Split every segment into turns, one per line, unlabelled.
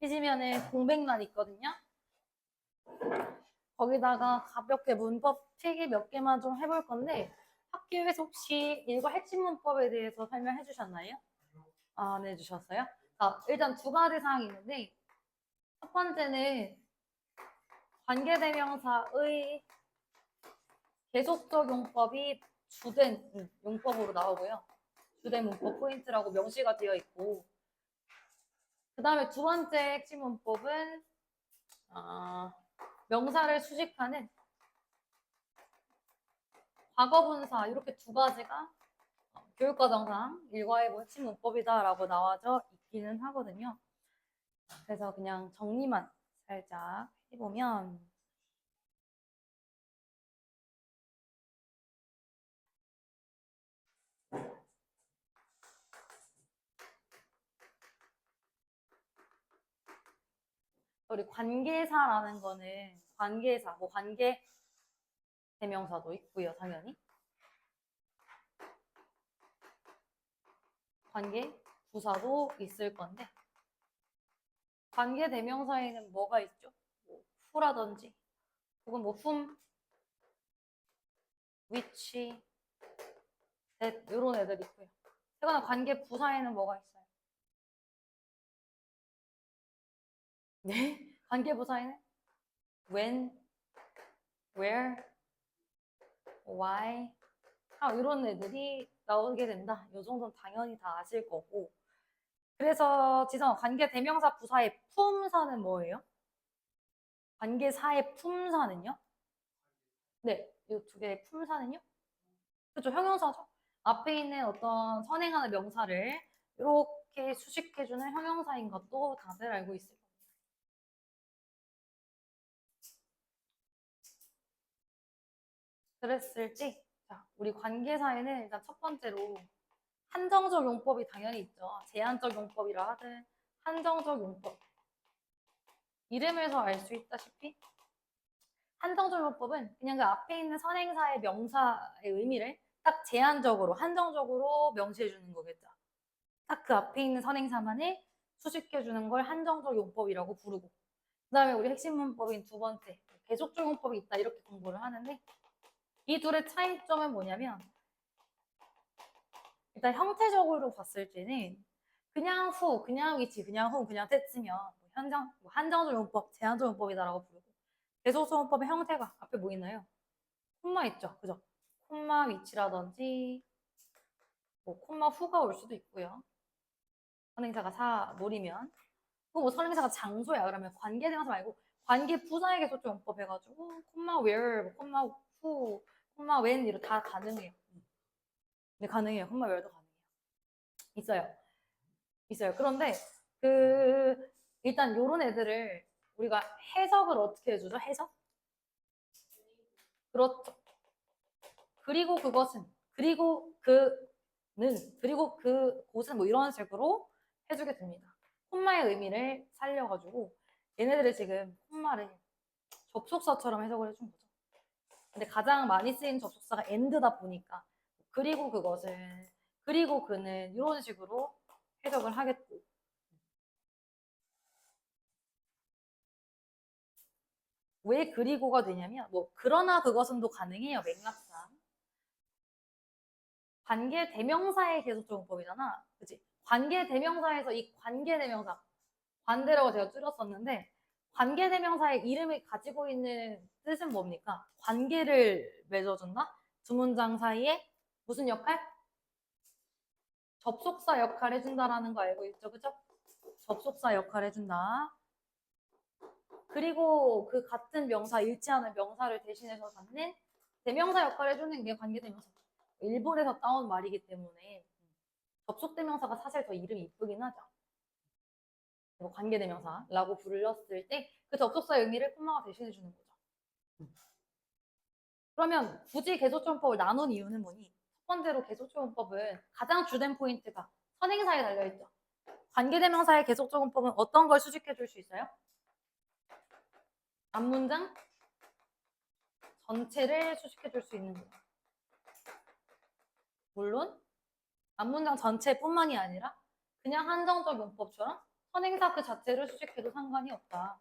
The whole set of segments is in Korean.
펴지면은 공백란 있거든요. 거기다가 가볍게 문법 필기 몇 개만 좀 해볼 건데 학교에서 혹시 이거 핵심 문법에 대해서 설명해 주셨나요? 아, 네, 주셨어요. 자, 일단 두 가지 사항이 있는데 첫 번째는 관계대명사의 계속적 용법이 주된 용법으로 나오고요. 주된 문법 포인트라고 명시가 되어 있고, 그 다음에 두 번째 핵심 문법은 명사를 수식하는 과거분사 이렇게 두 가지가 교육과정상 일과의고 핵심 문법이다라고 나와져 있기는 하거든요. 그래서 그냥 정리만 살짝 해보면 우리 관계사라는 거는 관계사, 뭐 관계 대명사도 있고요, 당연히. 관계 부사도 있을 건데 관계 대명사에는 뭐가 있죠? 뭐 who라든지 혹은 뭐 whom, which, that 이런 애들 있고요. 하거나 관계 부사에는 뭐가 있어요? 네? 관계 부사에는 when, where, why 이런 애들이 나오게 된다. 이 정도는 당연히 다 아실 거고. 그래서 지성 관계 대명사 부사의 품사는 뭐예요? 관계사의 품사는요? 네, 이 두 개의 품사는요? 그렇죠, 형용사죠. 앞에 있는 어떤 선행하는 명사를 이렇게 수식해주는 형용사인 것도 다들 알고 있을 겁니다. 그랬을지, 자, 우리 관계사에는 일단 첫 번째로 한정적 용법이 당연히 있죠. 제한적 용법이라 하든 한정적 용법. 이름에서 알 수 있다시피 한정적 용법은 그냥 그 앞에 있는 선행사의 명사의 의미를 딱 제한적으로, 한정적으로 명시해 주는 거겠죠. 딱 그 앞에 있는 선행사만을 수식해 주는 걸 한정적 용법이라고 부르고, 그 다음에 우리 핵심 문법인 두 번째, 계속적 용법이 있다 이렇게 공부를 하는데 이 둘의 차이점은 뭐냐면 일단 형태적으로 봤을 때는 그냥 후, 그냥 위치, 그냥 후, 그냥 때쓰면 한정적 용법, 제한적 용법이다라고 부르고 계속적 용법의 형태가 앞에 뭐 있나요? 콤마 있죠, 그죠? 콤마 위치라든지 뭐 콤마 후가 올 수도 있고요. 선행사가 사 노리면 뭐 선행사가 장소야 그러면 관계대명사 말고 관계 부사의 계속적 용법 해가지고 콤마 where, 뭐 콤마 후, 콤마 when 이렇게 다 가능해요. 네, 가능해요. 콤마 where도 가능해요. 있어요. 있어요. 그런데 그 일단 요런 애들을 우리가 해석을 어떻게 해주죠? 해석? 그렇죠. 그리고 그것은 그리고 그는 그리고 그곳은 뭐 이런 식으로 해주게 됩니다. 콤마의 의미를 살려가지고 얘네들을 지금 콤마를 접속사처럼 해석을 해준 거죠. 근데 가장 많이 쓰인 접속사가 and다 보니까 그리고 그것은 그리고 그는 이런 식으로 해석을 하겠고 왜 그리고가 되냐면 뭐 그러나 그것은도 가능해요. 맥락상 관계 대명사의 계속적 용법이잖아. 그치? 관계 대명사에서 이 관계 대명사 관대라고 제가 줄였었는데 관계 대명사의 이름이 가지고 있는 뜻은 뭡니까? 관계를 맺어준다? 두 문장 사이에 무슨 역할? 접속사 역할 해준다라는 거 알고 있죠? 그죠? 접속사 역할 해준다. 그리고 그 같은 명사, 일치하는 명사를 대신해서 갖는 대명사 역할을 해주는 게 관계대명사. 일본에서 따온 말이기 때문에 접속대명사가 사실 더 이름이 이쁘긴 하죠. 관계대명사라고 불렀을 때 그 접속사의 의미를 콤마가 대신해주는 거죠. 그러면 굳이 계속조문법을 나눈 이유는 뭐니? 첫 번째로 계속조문법은 가장 주된 포인트가 선행사에 달려있죠. 관계대명사의 계속조문법은 어떤 걸 수식해 줄 수 있어요? 앞문장 전체를 수식해 줄 수 있는 거예요. 물론 앞문장 전체뿐만이 아니라 그냥 한정적 용법처럼 선행사 그 자체를 수식해도 상관이 없다.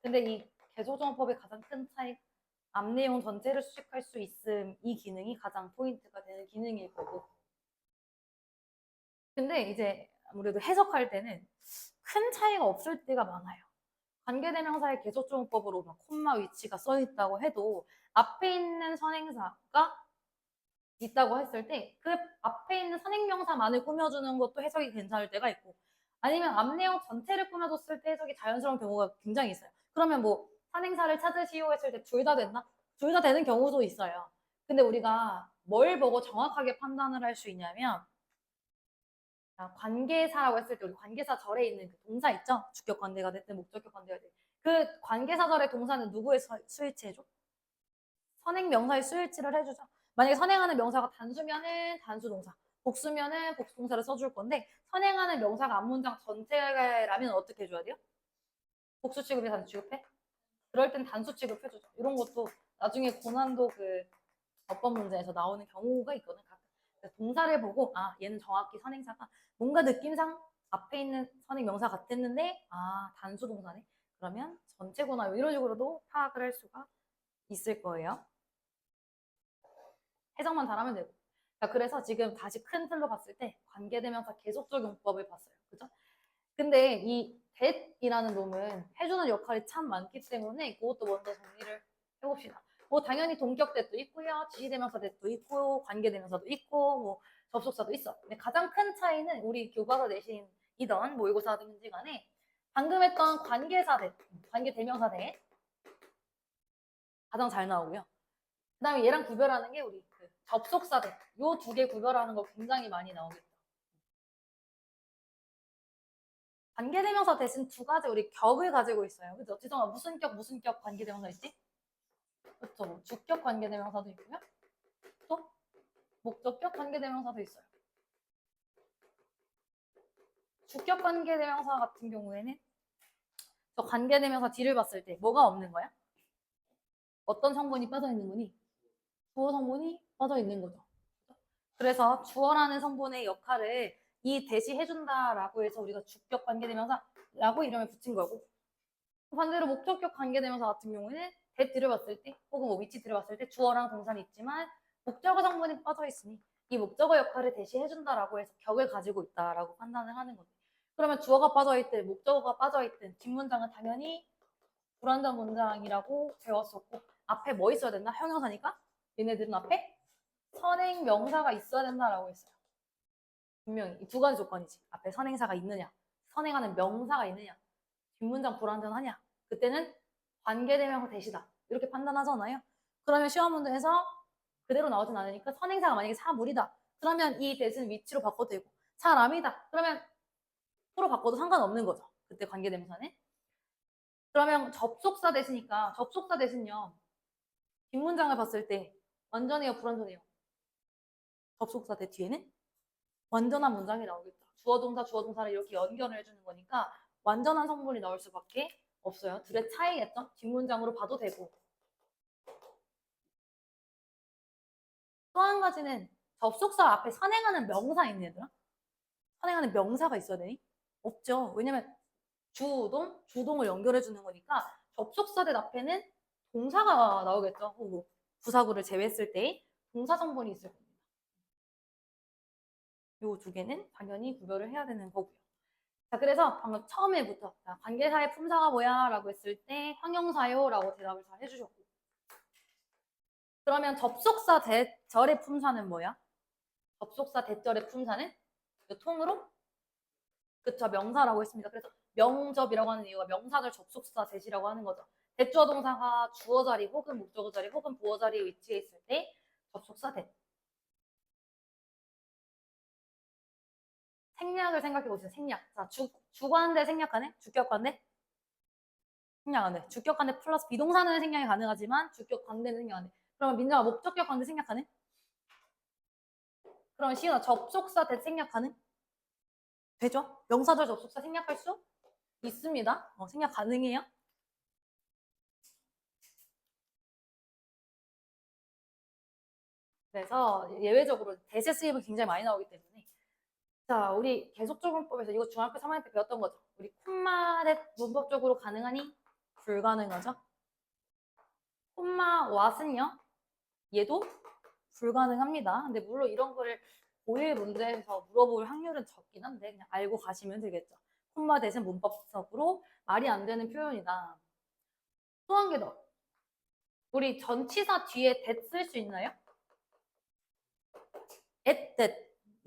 근데 이 개소정법의 가장 큰 차이, 앞 내용 전체를 수식할 수 있음, 이 기능이 가장 포인트가 되는 기능일 거고. 근데 이제 아무래도 해석할 때는 큰 차이가 없을 때가 많아요. 관계대명사의 계속조문법으로 막 콤마 위치가 써 있다고 해도 앞에 있는 선행사가 있다고 했을 때 그 앞에 있는 선행명사만을 꾸며주는 것도 해석이 괜찮을 때가 있고, 아니면 앞 내용 전체를 꾸며줬을 때 해석이 자연스러운 경우가 굉장히 있어요. 그러면 뭐 선행사를 찾으시오 했을 때 둘 다 됐나? 둘 다 되는 경우도 있어요. 근데 우리가 뭘 보고 정확하게 판단을 할 수 있냐면, 관계사라고 했을 때 우리 관계사 절에 있는 그 동사 있죠? 주격 관계가 됐든 목적격 관계가 됐든 그 관계사 절의 동사는 누구의 수일치해줘? 선행 명사의 수일치를 해주죠. 만약에 선행하는 명사가 단수면은 단수 동사, 복수면은 복수 동사를 써줄 건데, 선행하는 명사가 앞문장 전체라면 어떻게 해줘야 돼요? 복수 취급해, 단수 취급해? 그럴 땐 단수 취급해주죠. 이런 것도 나중에 고난도 그 어법 문제에서 나오는 경우가 있거든. 동사를 보고 아 얘는 정확히 선행사가 뭔가 느낌상 앞에 있는 선행 명사 같았는데 아 단수 동사네. 그러면 전체구나 이런 식으로도 파악을 할 수가 있을 거예요. 해석만 잘하면 되고. 자, 그래서 지금 다시 큰 틀로 봤을 때 관계대명사 계속적 용법을 봤어요. 그죠? 근데 이 that이라는 놈은 해주는 역할이 참 많기 때문에 그것도 먼저 정리를 해봅시다. 뭐 당연히 동격 that도 있고요. 지시대명사 that도 있고 관계대명사도 있고 뭐 접속사도 있어. 근데 가장 큰 차이는 우리 교과서 내신이던 모의고사든지 간에 방금 했던 관계사 that, 관계대명사 that 가장 잘 나오고요. 그 다음에 얘랑 구별하는 게 우리 그 접속사 that 요 두 개 구별하는 거 굉장히 많이 나오겠죠. 관계대명사 대신 두 가지 우리 격을 가지고 있어요. 그죠? 지성아 무슨 격 관계대명사 있지? 그렇죠. 뭐 주격 관계대명사도 있고요. 또 목적격 관계대명사도 있어요. 주격 관계대명사 같은 경우에는 저 관계대명사 뒤를 봤을 때 뭐가 없는 거야? 어떤 성분이 빠져 있는 거니? 주어 성분이 빠져 있는 거죠. 그래서 주어라는 성분의 역할을 이 대시 해준다라고 해서 우리가 주격 관계대명사라고 이름을 붙인 거고, 반대로 목적격 관계대명사 같은 경우에는 that 들여봤을 때 혹은 뭐 위치 들여봤을 때 주어랑 동사는 있지만 목적어 성분이 빠져 있으니 이 목적어 역할을 대시해준다라고 해서 격을 가지고 있다라고 판단을 하는 건데, 그러면 주어가 빠져있든 목적어가 빠져있든 뒷문장은 당연히 불완전 문장이라고 배웠었고, 앞에 뭐 있어야 된다? 형용사니까 얘네들은 앞에 선행 명사가 있어야 된다라고 했어요. 분명히 이 두 가지 조건이지. 앞에 선행사가 있느냐, 선행하는 명사가 있느냐, 뒷문장 불완전하냐. 그때는 관계대명사 대시다. 이렇게 판단하잖아요. 그러면 시험 문제에서 그대로 나오진 않으니까 선행사가 만약에 사물이다. 그러면 이 대신 위치로 바꿔도 되고, 사람이다. 그러면 프로 바꿔도 상관없는 거죠. 그때 관계대명사는. 그러면 접속사 대시니까 접속사 대신요. 뒷문장을 봤을 때 완전해요, 불완전해요? 접속사 대 뒤에는 완전한 문장이 나오겠다. 주어 동사 주어 동사를 이렇게 연결을 해주는 거니까 완전한 성분이 나올 수밖에 없어요. 둘의 차이겠죠? 뒷문장으로 봐도 되고. 또 한 가지는 접속사 앞에 선행하는 명사 있는 얘들아? 선행하는 명사가 있어야 되니? 없죠. 왜냐면 주동을 연결해 주는 거니까 접속사 대 앞에는 동사가 나오겠죠. 뭐 부사구를 제외했을 때 동사 성분이 있을 겁니다. 요 두 개는 당연히 구별을 해야 되는 거고요. 자, 그래서 방금 처음에부터 관계사의 품사가 뭐야? 라고 했을 때 형용사요 라고 대답을 잘 해주셨고, 그러면 접속사 대절의 품사는 뭐야? 접속사 대절의 품사는 통으로 그쵸, 명사라고 했습니다. 그래서 명접이라고 하는 이유가 명사절 접속사 대시라고 하는 거죠. 대주어 동사가 주어 자리 혹은 목적어 자리 혹은 보어 자리에 위치해 있을 때 접속사 대. 생략을 생각해 보세요. 생략. 자, 주관대 생략하네? 주격관대? 생략 안 돼. 주격관대 플러스 비동사는 생략이 가능하지만 주격관대는 생략 안 돼. 그러면 민정아 목적격 관대 생략 가능? 그러면 시은아 접속사 대 생략 가능? 되죠? 명사절 접속사 생략할 수 있습니다. 생략 가능해요. 그래서 예외적으로 대세 수입은 굉장히 많이 나오기 때문에 자, 우리 계속적 문법에서 이거 중학교 3학년 때 배웠던 거죠. 우리 콤마 대 문법적으로 가능하니? 불가능하죠. 콤마 왓은요? 얘도 불가능합니다. 근데 물론 이런 거를 고1 문제에서 물어볼 확률은 적긴 한데 그냥 알고 가시면 되겠죠. 콤마 대신 문법적으로 말이 안 되는 표현이다. 또 한 개 더. 우리 전치사 뒤에 that 쓸 수 있나요? at that,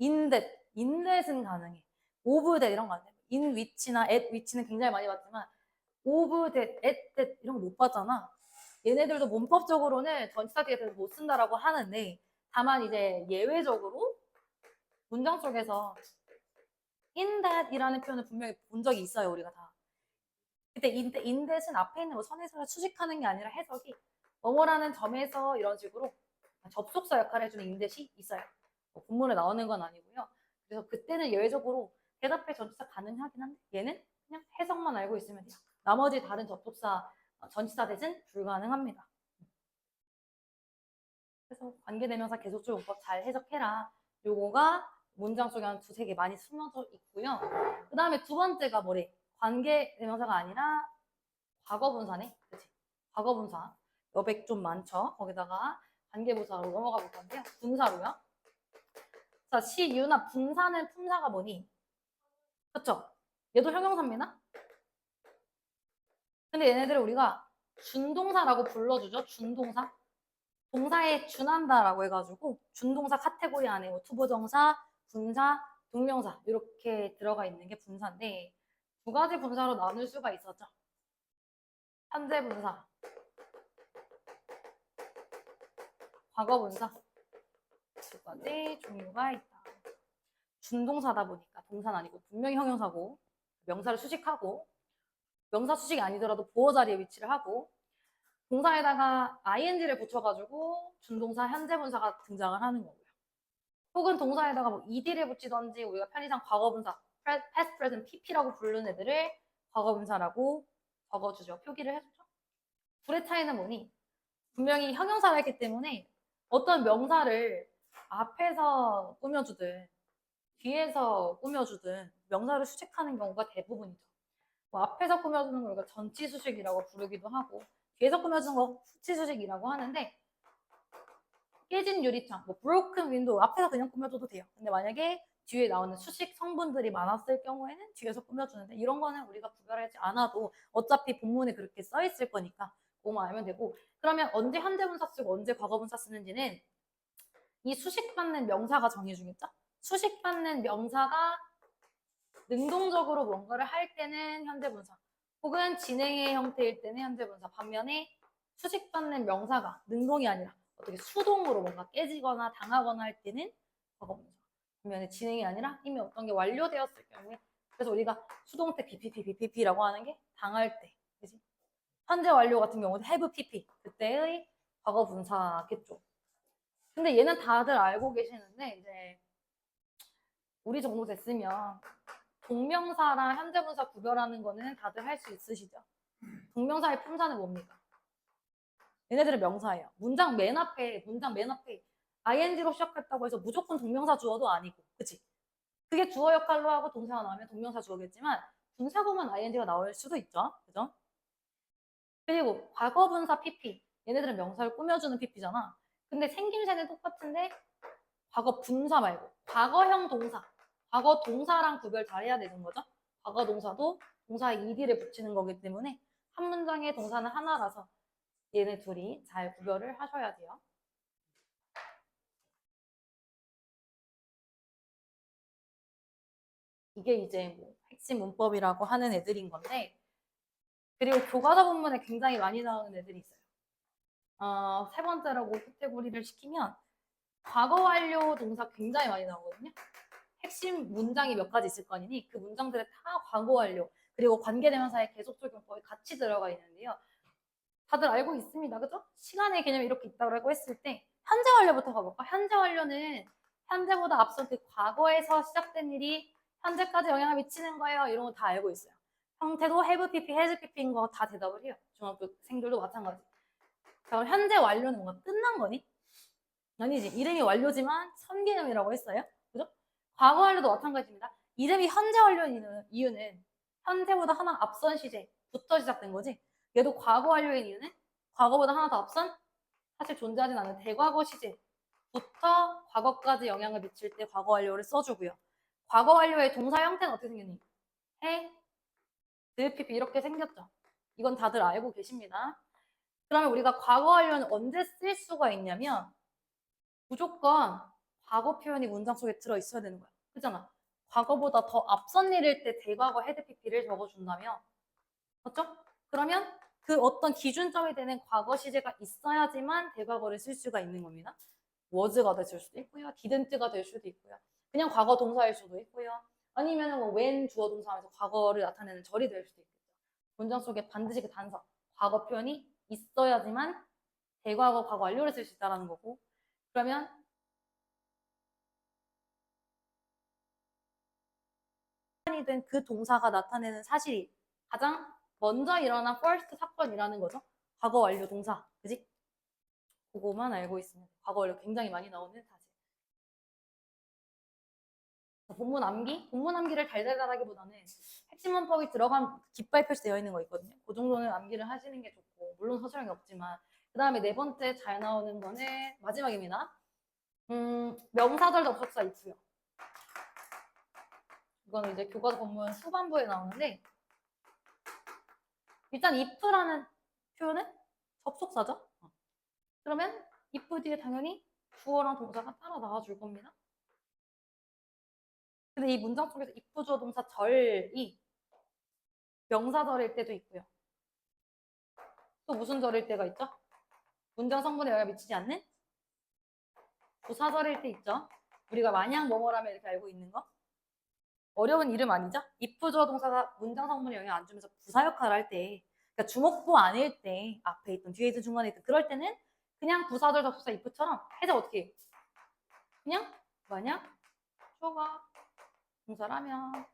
in that, in that은 가능해. of that 이런 거 안 돼. in which나 at which는 굉장히 많이 봤지만 of that, at that 이런 거 못 봤잖아. 얘네들도 문법적으로는 전치사 뒤에 못 쓴다라고 하는데 다만 이제 예외적으로 문장 속에서 in that이라는 표현을 분명히 본 적이 있어요, 우리가 다. 그때 in that은 앞에 있는 뭐 선에서 수식하는 게 아니라 해석이 뭐뭐라는 점에서 이런 식으로 접속사 역할을 해주는 in that이 있어요. 뭐 본문에 나오는 건 아니고요. 그래서 그때는 예외적으로 대답해 전치사 가능하긴 한데 얘는 그냥 해석만 알고 있으면 돼요. 나머지 다른 접속사 전치사 대신 불가능합니다. 그래서 관계대명사 계속적 문법 잘 해석해라. 요거가 문장 속에 한 두세 개 많이 숨어져 있고요. 그 다음에 두 번째가 뭐래? 관계대명사가 아니라 과거분사네. 그치? 과거분사. 여백 좀 많죠? 거기다가 관계부사로 넘어가 볼 건데요. 분사로요. 자, 시, 유나 분사는 품사가 뭐니? 그쵸? 얘도 형용사입니다. 근데 얘네들을 우리가 준동사라고 불러주죠. 준동사. 동사에 준한다라고 해가지고 준동사 카테고리 안에 뭐 투부정사, 분사, 동명사 이렇게 들어가 있는 게 분사인데 두 가지 분사로 나눌 수가 있었죠. 현재 분사, 과거 분사 두 가지 종류가 있다. 준동사다 보니까 동사는 아니고 분명히 형용사고 명사를 수식하고 명사 수식이 아니더라도 보어 자리에 위치를 하고 동사에다가 ing를 붙여가지고 준동사 현재 분사가 등장을 하는 거고요. 혹은 동사에다가 뭐 ed를 붙이던지 우리가 편의상 과거분사, past, present, pp라고 부르는 애들을 과거분사라고 적어주죠. 표기를 해주죠. 둘의 차이는 뭐니? 분명히 형용사가 있기 때문에 어떤 명사를 앞에서 꾸며주든 뒤에서 꾸며주든 명사를 수식하는 경우가 대부분이죠. 뭐 앞에서 꾸며주는 걸 우리가 전치 수식이라고 부르기도 하고 뒤에서 꾸며주는 거 후치 수식이라고 하는데 깨진 유리창, 뭐 broken window 앞에서 그냥 꾸며줘도 돼요. 근데 만약에 뒤에 나오는 수식 성분들이 많았을 경우에는 뒤에서 꾸며주는데 이런 거는 우리가 구별하지 않아도 어차피 본문에 그렇게 써 있을 거니까 그거만 알면 되고 그러면 언제 현재분사 쓰고 언제 과거분사 쓰는지는 이 수식받는 명사가 정해주겠죠? 수식받는 명사가 능동적으로 뭔가를 할 때는 현재분사 혹은 진행의 형태일 때는 현재분사 반면에 수식받는 명사가 능동이 아니라 어떻게 수동으로 뭔가 깨지거나 당하거나 할 때는 과거분사 반면에 진행이 아니라 이미 어떤 게 완료되었을 경우에 그래서 우리가 수동태 BPP라고 하는 게 당할 때 그지? 현재 완료 같은 경우는 have PP 그때의 과거분사겠죠. 근데 얘는 다들 알고 계시는데 이제 우리 정도 됐으면 동명사랑 현재분사 구별하는 거는 다들 할 수 있으시죠? 동명사의 품사는 뭡니까? 얘네들은 명사예요. 문장 맨 앞에 ing로 시작했다고 해서 무조건 동명사 주어도 아니고 그치? 그게 주어 역할로 하고 동사가 나오면 동명사 주어겠지만 분사구만 ing가 나올 수도 있죠. 그죠? 그리고 과거분사 PP 얘네들은 명사를 꾸며주는 PP잖아. 근데 생김새는 똑같은데 과거 분사 말고 과거형 동사 과거 동사랑 구별 잘해야 되는 거죠. 과거 동사도 동사에 ed를 붙이는 거기 때문에 한 문장의 동사는 하나라서 얘네 둘이 잘 구별을 하셔야 돼요. 이게 이제 뭐 핵심 문법이라고 하는 애들인 건데 그리고 교과서 본문에 굉장히 많이 나오는 애들이 있어요. 세 번째라고 카테고리를 시키면 과거 완료 동사 굉장히 많이 나오거든요. 핵심 문장이 몇 가지 있을 거 아니니 그 문장들에 다 과거 완료 그리고 관계대명사의 계속적용법이 같이 들어가 있는데요. 다들 알고 있습니다. 그죠? 시간의 개념이 이렇게 있다고 했을 때 현재 완료부터 가볼까? 현재 완료는 현재보다 앞선 그 과거에서 시작된 일이 현재까지 영향을 미치는 거예요. 이런 거 다 알고 있어요. 형태도 have PP, has PP인 거 다 대답을 해요. 중학교생들도 마찬가지. 그럼 현재 완료는 뭔가 끝난 거니? 아니지. 이름이 완료지만 선개념이라고 했어요. 그죠? 과거 완료도 마찬가지입니다. 이름이 현재 완료인 이유는 현재보다 하나 앞선 시제부터 시작된 거지. 얘도 과거 완료인 이유는 과거보다 하나 더 앞선 사실 존재하진 않는 대과거 시제부터 과거까지 영향을 미칠 때 과거 완료를 써주고요. 과거 완료의 동사 형태는 어떻게 생겼니? 해, 드, PP 이렇게 생겼죠. 이건 다들 알고 계십니다. 그러면 우리가 과거 완료는 언제 쓸 수가 있냐면 무조건 과거 표현이 문장 속에 들어있어야 되는 거야. 그잖아. 과거보다 더 앞선 일일 때 대과거 헤드 PP를 적어준다면 맞죠? 그러면 그 어떤 기준점이 되는 과거 시제가 있어야지만 대과거를 쓸 수가 있는 겁니다. was가 될 수도 있고요. didn't가 될 수도 있고요. 그냥 과거 동사일 수도 있고요. 아니면 뭐 when 주어 동사하면서 과거를 나타내는 절이 될 수도 있겠죠. 문장 속에 반드시 그 단서, 과거 표현이 있어야지만 대과거, 과거 완료를 쓸 수 있다는 거고 그러면 된 그 동사가 나타내는 사실이 가장 먼저 일어난 first 사건이라는 거죠. 과거 완료 동사. 그지? 그거만 알고 있으면 과거 완료 굉장히 많이 나오는 사실. 본문 암기? 본문 암기를 달달달하기보다는 핵심 문법이 들어간 깃발 표시되어 있는 거 있거든요. 그 정도는 암기를 하시는 게 좋고 물론 서술형이 없지만 그 다음에 네 번째 잘 나오는 거는 마지막입니다. 명사절 접속사 있고요. 이거는 이제 교과서 본문 후반부에 나오는데 일단 if라는 표현은 접속사죠. 그러면 if 뒤에 당연히 주어랑 동사가 따라 나와줄 겁니다. 근데 이 문장 속에서 if 주어 동사 절이 명사절일 때도 있고요. 또 무슨 절일 때가 있죠? 문장 성분에 영향을 미치지 않는 부사절일 때 있죠. 우리가 마냥 뭐뭐라면 이렇게 알고 있는 거. 어려운 이름 아니죠? if 주어 동사가 문장 성분에 영향 안 주면서 부사 역할을 할 때, 그러니까 주목부 아닐 때 앞에 있던 뒤에 있던 중간에 있던 그럴 때는 그냥 부사절 접속사 if처럼 해석 어떻게 해요? 그냥 만약 주어가 동사라면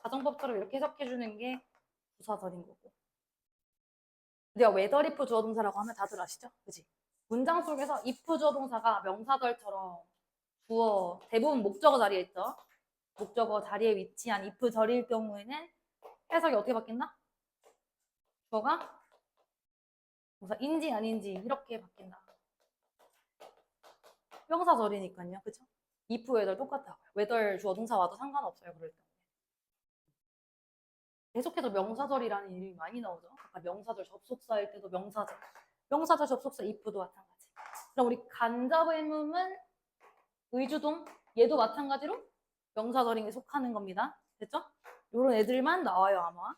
가정법처럼 이렇게 해석해주는 게 부사절인 거고. 우리가 whether if 주어 동사라고 하면 다들 아시죠? 그치? 문장 속에서 if 주어 동사가 명사절처럼 주어 대부분 목적어 자리에 있죠. 목적어 자리에 위치한 if 절일 경우에는 해석이 어떻게 바뀐다? 주어가 동사인지 아닌지 이렇게 바뀐다. 명사절이니까요. 그쵸? if, whether 똑같다고요. whether 주어 동사 와도 상관없어요. 그럴 때. 계속해서 명사절이라는 이름이 많이 나오죠. 아까 명사절 접속사일 때도 명사절. 명사절 접속사 if도 마찬가지. 그럼 우리 간접 의문은 의주동 얘도 마찬가지로 명사절에 속하는 겁니다. 됐죠? 이런 애들만 나와요 아마.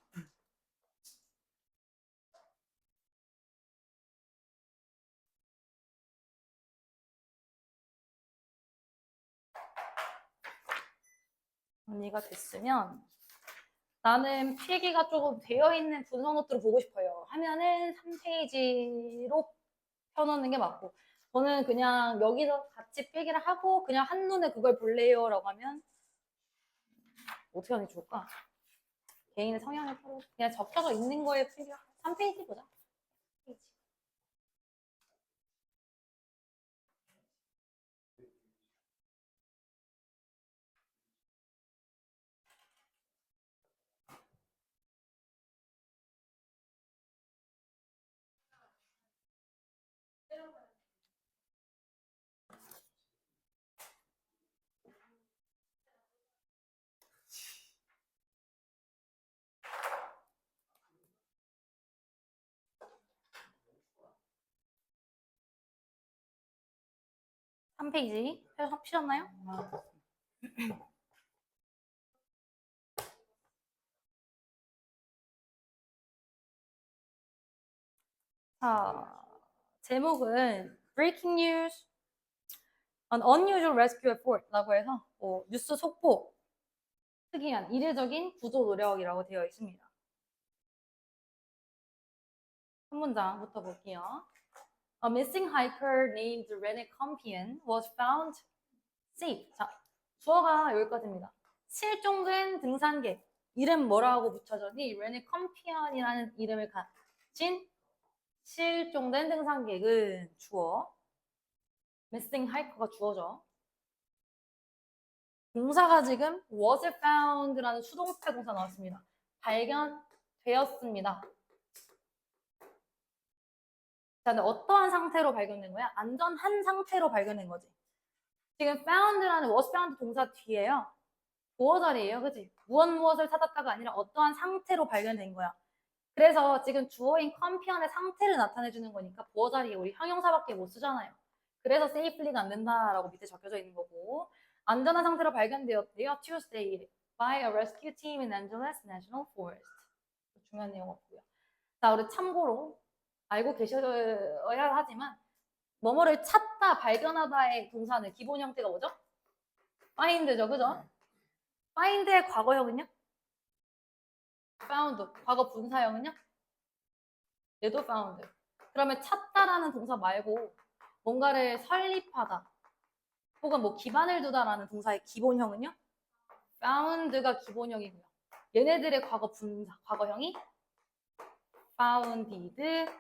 정리가 됐으면 나는 필기가 조금 되어 있는 분석 노트를 보고 싶어요. 하면은 3페이지로 펴놓는 게 맞고 저는 그냥 여기서 같이 필기를 하고 그냥 한눈에 그걸 볼래요 라고 하면 어떻게 하는 게 좋을까? 개인의 성향에 따라 그냥 적혀져 있는 거에 필기 3페이지 보자. 3페이지. 한 페이지 피셨나요? 자, 제목은 Breaking News, An Unusual Rescue Effort라고 해서 뉴스 속보, 특이한 이례적인 구조 노력이라고 되어 있습니다. 한 문장부터 볼게요. A missing hiker named Rene Compion was found safe. 자, 주어가 여기까지입니다. 실종된 등산객. 이름 뭐라고 붙여졌니? Rene Compion이라는 이름을 가진 실종된 등산객은 주어. missing hiker가 주어죠. 동사가 지금 was found라는 수동태 동사 나왔습니다. 발견되었습니다. 자, 근데 어떠한 상태로 발견된 거야? 안전한 상태로 발견된 거지. 지금 found라는 was found 동사 뒤에요. 보어 자리예요, 그치? 무엇을 찾았다가 아니라 어떠한 상태로 발견된 거야. 그래서 지금 주어인 컴피언의 상태를 나타내주는 거니까 보어 자리에 우리 형용사밖에 못 쓰잖아요. 그래서 safely가 안 된다라고 밑에 적혀져 있는 거고, 안전한 상태로 발견되었대요. Tuesday by a rescue team in Angeles National Forest. 중요한 내용 없고요. 자, 우리 참고로 알고 계셔야 하지만 뭐뭐를 찾다, 발견하다의 동사는 기본 형태가 뭐죠? find죠, 그죠? find의 과거형은요? found. 과거 분사형은요? 얘도 found. 그러면 찾다라는 동사 말고 뭔가를 설립하다 혹은 뭐 기반을 두다라는 동사의 기본형은요? found가 기본형이고요. 얘네들의 과거 분사, 과거형이 founded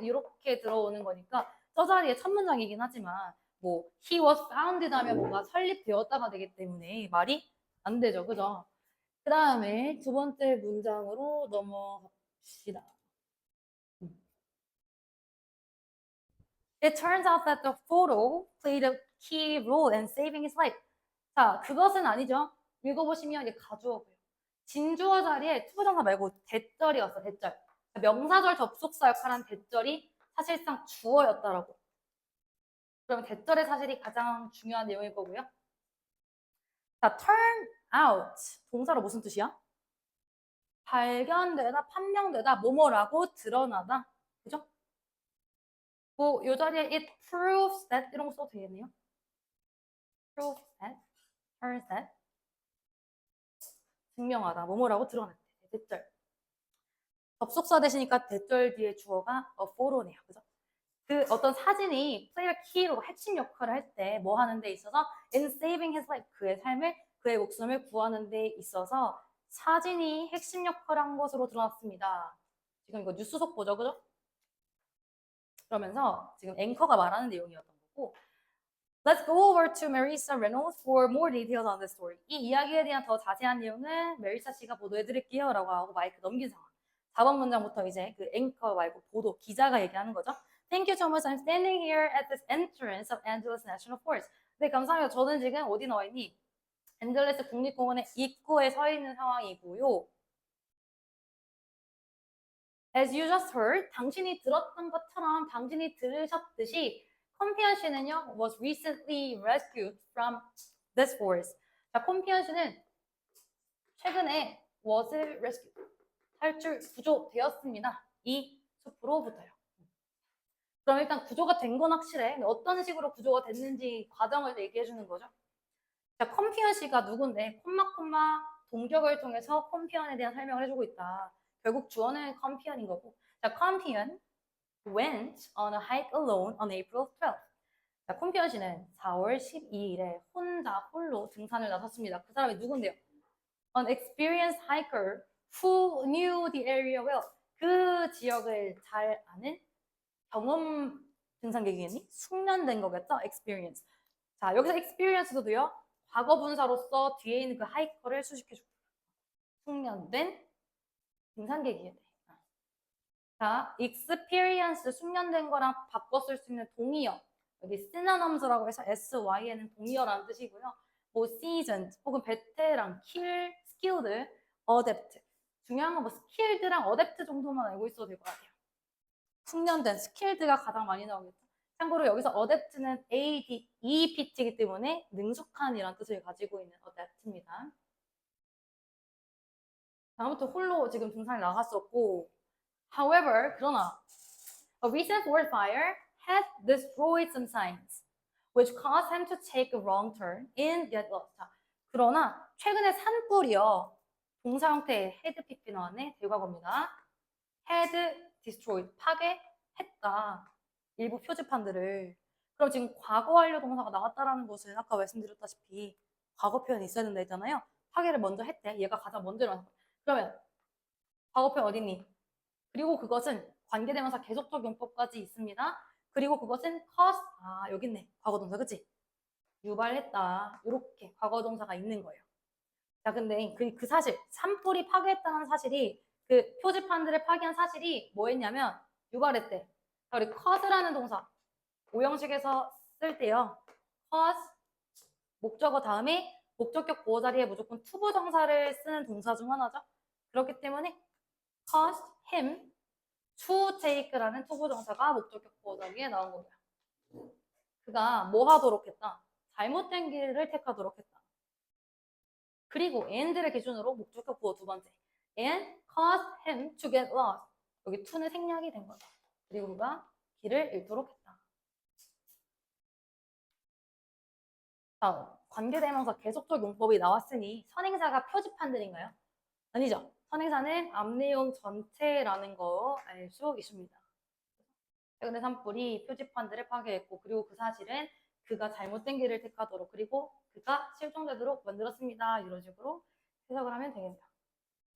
이렇게 들어오는 거니까 저 자리에 첫 문장이긴 하지만 뭐 he was founded 하면 뭔가 설립되었다가 되기 때문에 말이 안 되죠. 그죠? 그 다음에 두 번째 문장으로 넘어갑시다. It turns out that the photo played a key role in saving his life. 자, 그것은 아니죠. 읽어보시면 이게 가주어고요. 진주어 자리에 투부정사 말고 대절이 왔어, 대절. 명사절 접속사 역할한 대절이 사실상 주어였다라고. 그러면 대절의 사실이 가장 중요한 내용일 거고요. 자, turn out. 동사로 무슨 뜻이야? 발견되다, 판명되다, 뭐뭐라고 드러나다. 그죠? 뭐, 요 자리에 it proves that 이런 거 써도 되겠네요. proves that, turns that. 증명하다, 뭐뭐라고 드러났대. 대절. 접속사 되시니까 대절 뒤에 주어가 a photo네요. 그죠? 그 어떤 사진이 플레이백 키로 핵심 역할을 할 때 뭐 하는 데 있어서 in saving his life 그의 삶을 그의 목숨을 구하는 데 있어서 사진이 핵심 역할을 한 것으로 드러났습니다. 지금 이거 뉴스 속보죠, 그죠? 그러면서 지금 앵커가 말하는 내용이었던 거고 Let's go over to Marisa Reynolds for more details on this story. 이 이야기에 대한 더 자세한 내용은 메리사 씨가 보도해 드릴게요 라고 하고 마이크 넘긴 상황. 4번 문장부터 이제 그 앵커 말고 보도, 기자가 얘기하는 거죠. Thank you so much. I'm standing here at this entrance of Angeles National Forest. 네, 감사합니다. 저는 지금 어디 나와 있니? 앤젤레스 국립공원의 입구에 서 있는 상황이고요. As you just heard, 당신이 들었던 것처럼 당신이 들으셨듯이 컴피언 씨는요, was recently rescued from this forest. 자, 컴피언 씨는 최근에 was rescued, 탈출, 구조되었습니다. 이 숲으로부터요. 그럼 일단 구조가 된 건 확실해. 어떤 식으로 구조가 됐는지 과정을 얘기해 주는 거죠. 자, 컴피언 씨가 누군데 콤마 동격을 통해서 컴피언에 대한 설명을 해주고 있다. 결국 주어는 컴피언인 거고. 자, 컴피언 went on a hike alone on April 12th. 자, 콤피언 씨는 4월 12일에 홀로 등산을 나섰습니다. 그 사람이 누군데요? An experienced hiker who knew the area well. 그 지역을 잘 아는 경험 등산객이겠니? 숙련된 거겠죠? experience. 자, 여기서 experience도요. 과거 분사로서 뒤에 있는 그 하이커를 수식해주고 숙련된 등산객이에요. 자, experience 숙련된 거랑 바꿔 쓸 수 있는 동의어. 여기 synonyms라고 해서 sy에는 동의어라는 뜻이고요. 뭐 seasoned 혹은 베테랑, skilled, adept. 중요한 건 뭐 skilled랑 adept 정도만 알고 있어도 될 것 같아요. 숙련된, skilled가 가장 많이 나오겠죠. 참고로 여기서 adept는 ADEPT이기 때문에 능숙한이라는 뜻을 가지고 있는 adept입니다. 다음부터 홀로 지금 등산을 나갔었고 However, 그러나 a recent forest fire had destroyed some signs which caused him to take a wrong turn in get lost. 자, 그러나 최근에 산불이요. 동사 형태의 had pp 나왔네. 대과거입니다. had destroyed, 파괴했다. 일부 표지판들을. 그럼 지금 과거 완료 동사가 나왔다라는 것은 아까 말씀드렸다시피 과거 표현이 있어야 된다 했잖아요. 파괴를 먼저 했대. 얘가 가장 먼저 일어났어. 그러면 과거 표현 어딨니? 그리고 그것은 관계대명사 계속적 용법까지 있습니다. 그리고 그것은 cause, 여기 있네. 과거 동사, 그치? 유발했다. 이렇게 과거 동사가 있는 거예요. 자, 근데 그 사실 산불이 파괴했다는 사실이 그 표지판들을 파괴한 사실이 뭐였냐면 유발했대. 자, 우리 cause라는 동사 오형식에서 쓸 때요. cause 목적어 다음에 목적격 보호 자리에 무조건 투부 정사를 쓰는 동사 중 하나죠. 그렇기 때문에 caused him to take라는 투부 정사가 목적격 보호 자리에 나온 거고요. 그가 뭐 하도록 했다? 잘못된 길을 택하도록 했다. 그리고 and를 기준으로 목적격 보호 두 번째. and caused him to get lost. 여기 to는 생략이 된 거죠. 그리고 그가 길을 잃도록 했다. 다음, 관계대명사 계속적 용법이 나왔으니 선행사가 표지판들인가요? 아니죠. 선행사는 앞내용 전체라는 거 알 수 있습니다. 최근에 산불이 표지판들을 파괴했고 그리고 그 사실은 그가 잘못된 길을 택하도록 그리고 그가 실종되도록 만들었습니다. 이런 식으로 해석을 하면 되겠네요.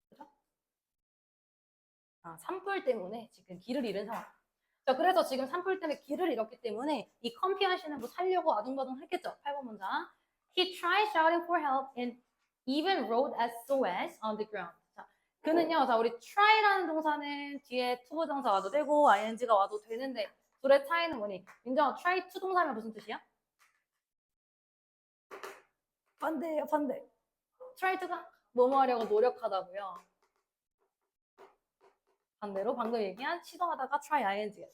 그죠? 산불 때문에 지금 길을 잃은 상황. 자, 그래서 지금 산불 때문에 길을 잃었기 때문에 이 컴피언 씨는 뭐 살려고 아둥바둥 했겠죠. 8번 문장. He tried shouting for help and even wrote SOS on the ground. 자, 그는요. 자, 우리 try라는 동사는 뒤에 투부 정사 와도 되고 ing가 와도 되는데 둘의 차이는 뭐니? 민정아, try to 동사면 무슨 뜻이야? 반대예요, 반대. try to가 뭐뭐 하려고 노력하다고요. 반대로 방금 얘기한 시도하다가 try ing겠죠.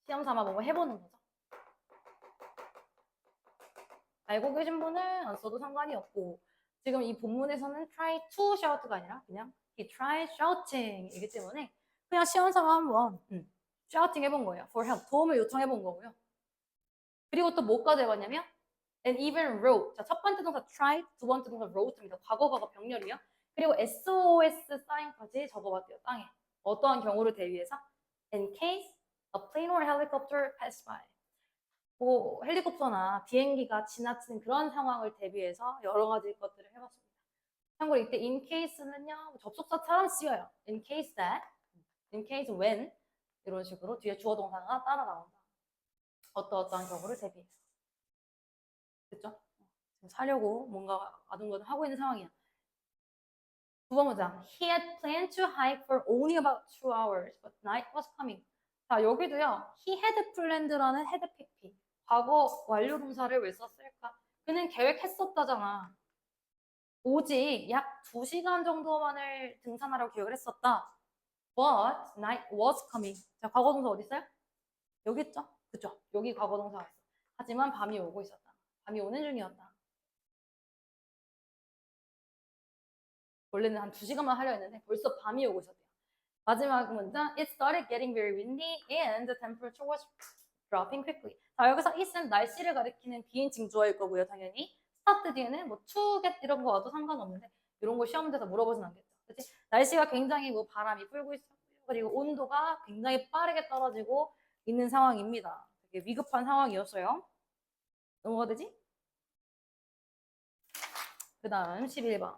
시험 삼아 보고 해보는 거죠. 알고 계신 분은 안 써도 상관이 없고 지금 이 본문에서는 try to shout가 아니라 그냥 he tried shouting 이기 때문에 그냥 시험 삼아 한번 shouting 해본 거예요. for help, 도움을 요청해본 거고요. 그리고 또 뭐까지 해봤냐면 and even wrote. 자, 첫 번째 동사 tried, 두 번째 동사 wrote입니다. 과거가 병렬이요. 그리고 SOS 사인까지 적어봤대요. 땅에. 어떠한 경우를 대비해서 in case a plane or helicopter passed by. 뭐 헬리콥터나 비행기가 지나치는 그런 상황을 대비해서 여러 가지 것들을 해봤습니다. 참고로 이때 in case는요 접속사처럼 쓰여요. in case that, in case when 이런 식으로 뒤에 주어 동사가 따라 나온다. 어떠한 경우를 대비해서. 됐죠? 지금 사려고 뭔가 아둥바둥 하고 있는 상황이야. 두 번 문장. He had planned to hike for only about 2 hours, but night was coming. 자, 여기도요. He had planned라는 had PP. 과거 완료 동사를 왜 썼을까? 그는 계획했었다잖아. 오직 약 2시간 정도만을 등산하라고 계획을 했었다. But night was coming. 자, 과거 동사 어디 있어요? 여기 있죠? 그죠? 여기 과거 동사가 있어. 하지만 밤이 오고 있었다. 밤이 오는 중이었다. 원래는 한 2시간만 하려 했는데 벌써 밤이 오고 있었대요. 마지막 문장. It started getting very windy and the temperature was dropping quickly. 자, 여기서 it은 날씨를 가리키는 비인칭 주어일 거고요, 당연히. start 뒤에는 뭐 to get 이런 거 와도 상관없는데 이런 거 시험 문제에서 물어보진 않겠죠. 그치? 날씨가 굉장히 뭐 바람이 불고 있었고요. 그리고 온도가 굉장히 빠르게 떨어지고 있는 상황입니다. 되게 위급한 상황이었어요. 넘어가 되지? 그 다음 11번.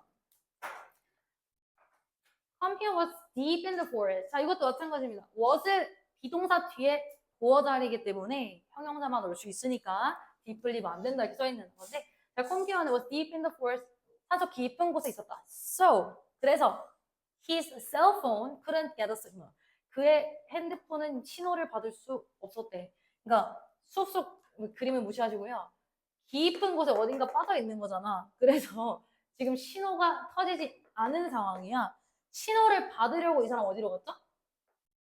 Campion was deep in the forest. 자, 이것도 마찬가지입니다. was을 비동사 뒤에 보어 자리이기 때문에 형용사만 올 수 있으니까 deeply면 안 된다 이렇게 써 있는 건데, 자, Campion was deep in the forest. 산속 깊은 곳에 있었다. So, 그래서 his cell phone couldn't get a signal. 그의 핸드폰은 신호를 받을 수 없었대. 그러니까 쑥쑥 그림을 무시하시고요. 깊은 곳에 어딘가 빠져 있는 거잖아. 그래서 지금 신호가 터지지 않은 상황이야. 신호를 받으려고 이 사람 어디로 갔죠?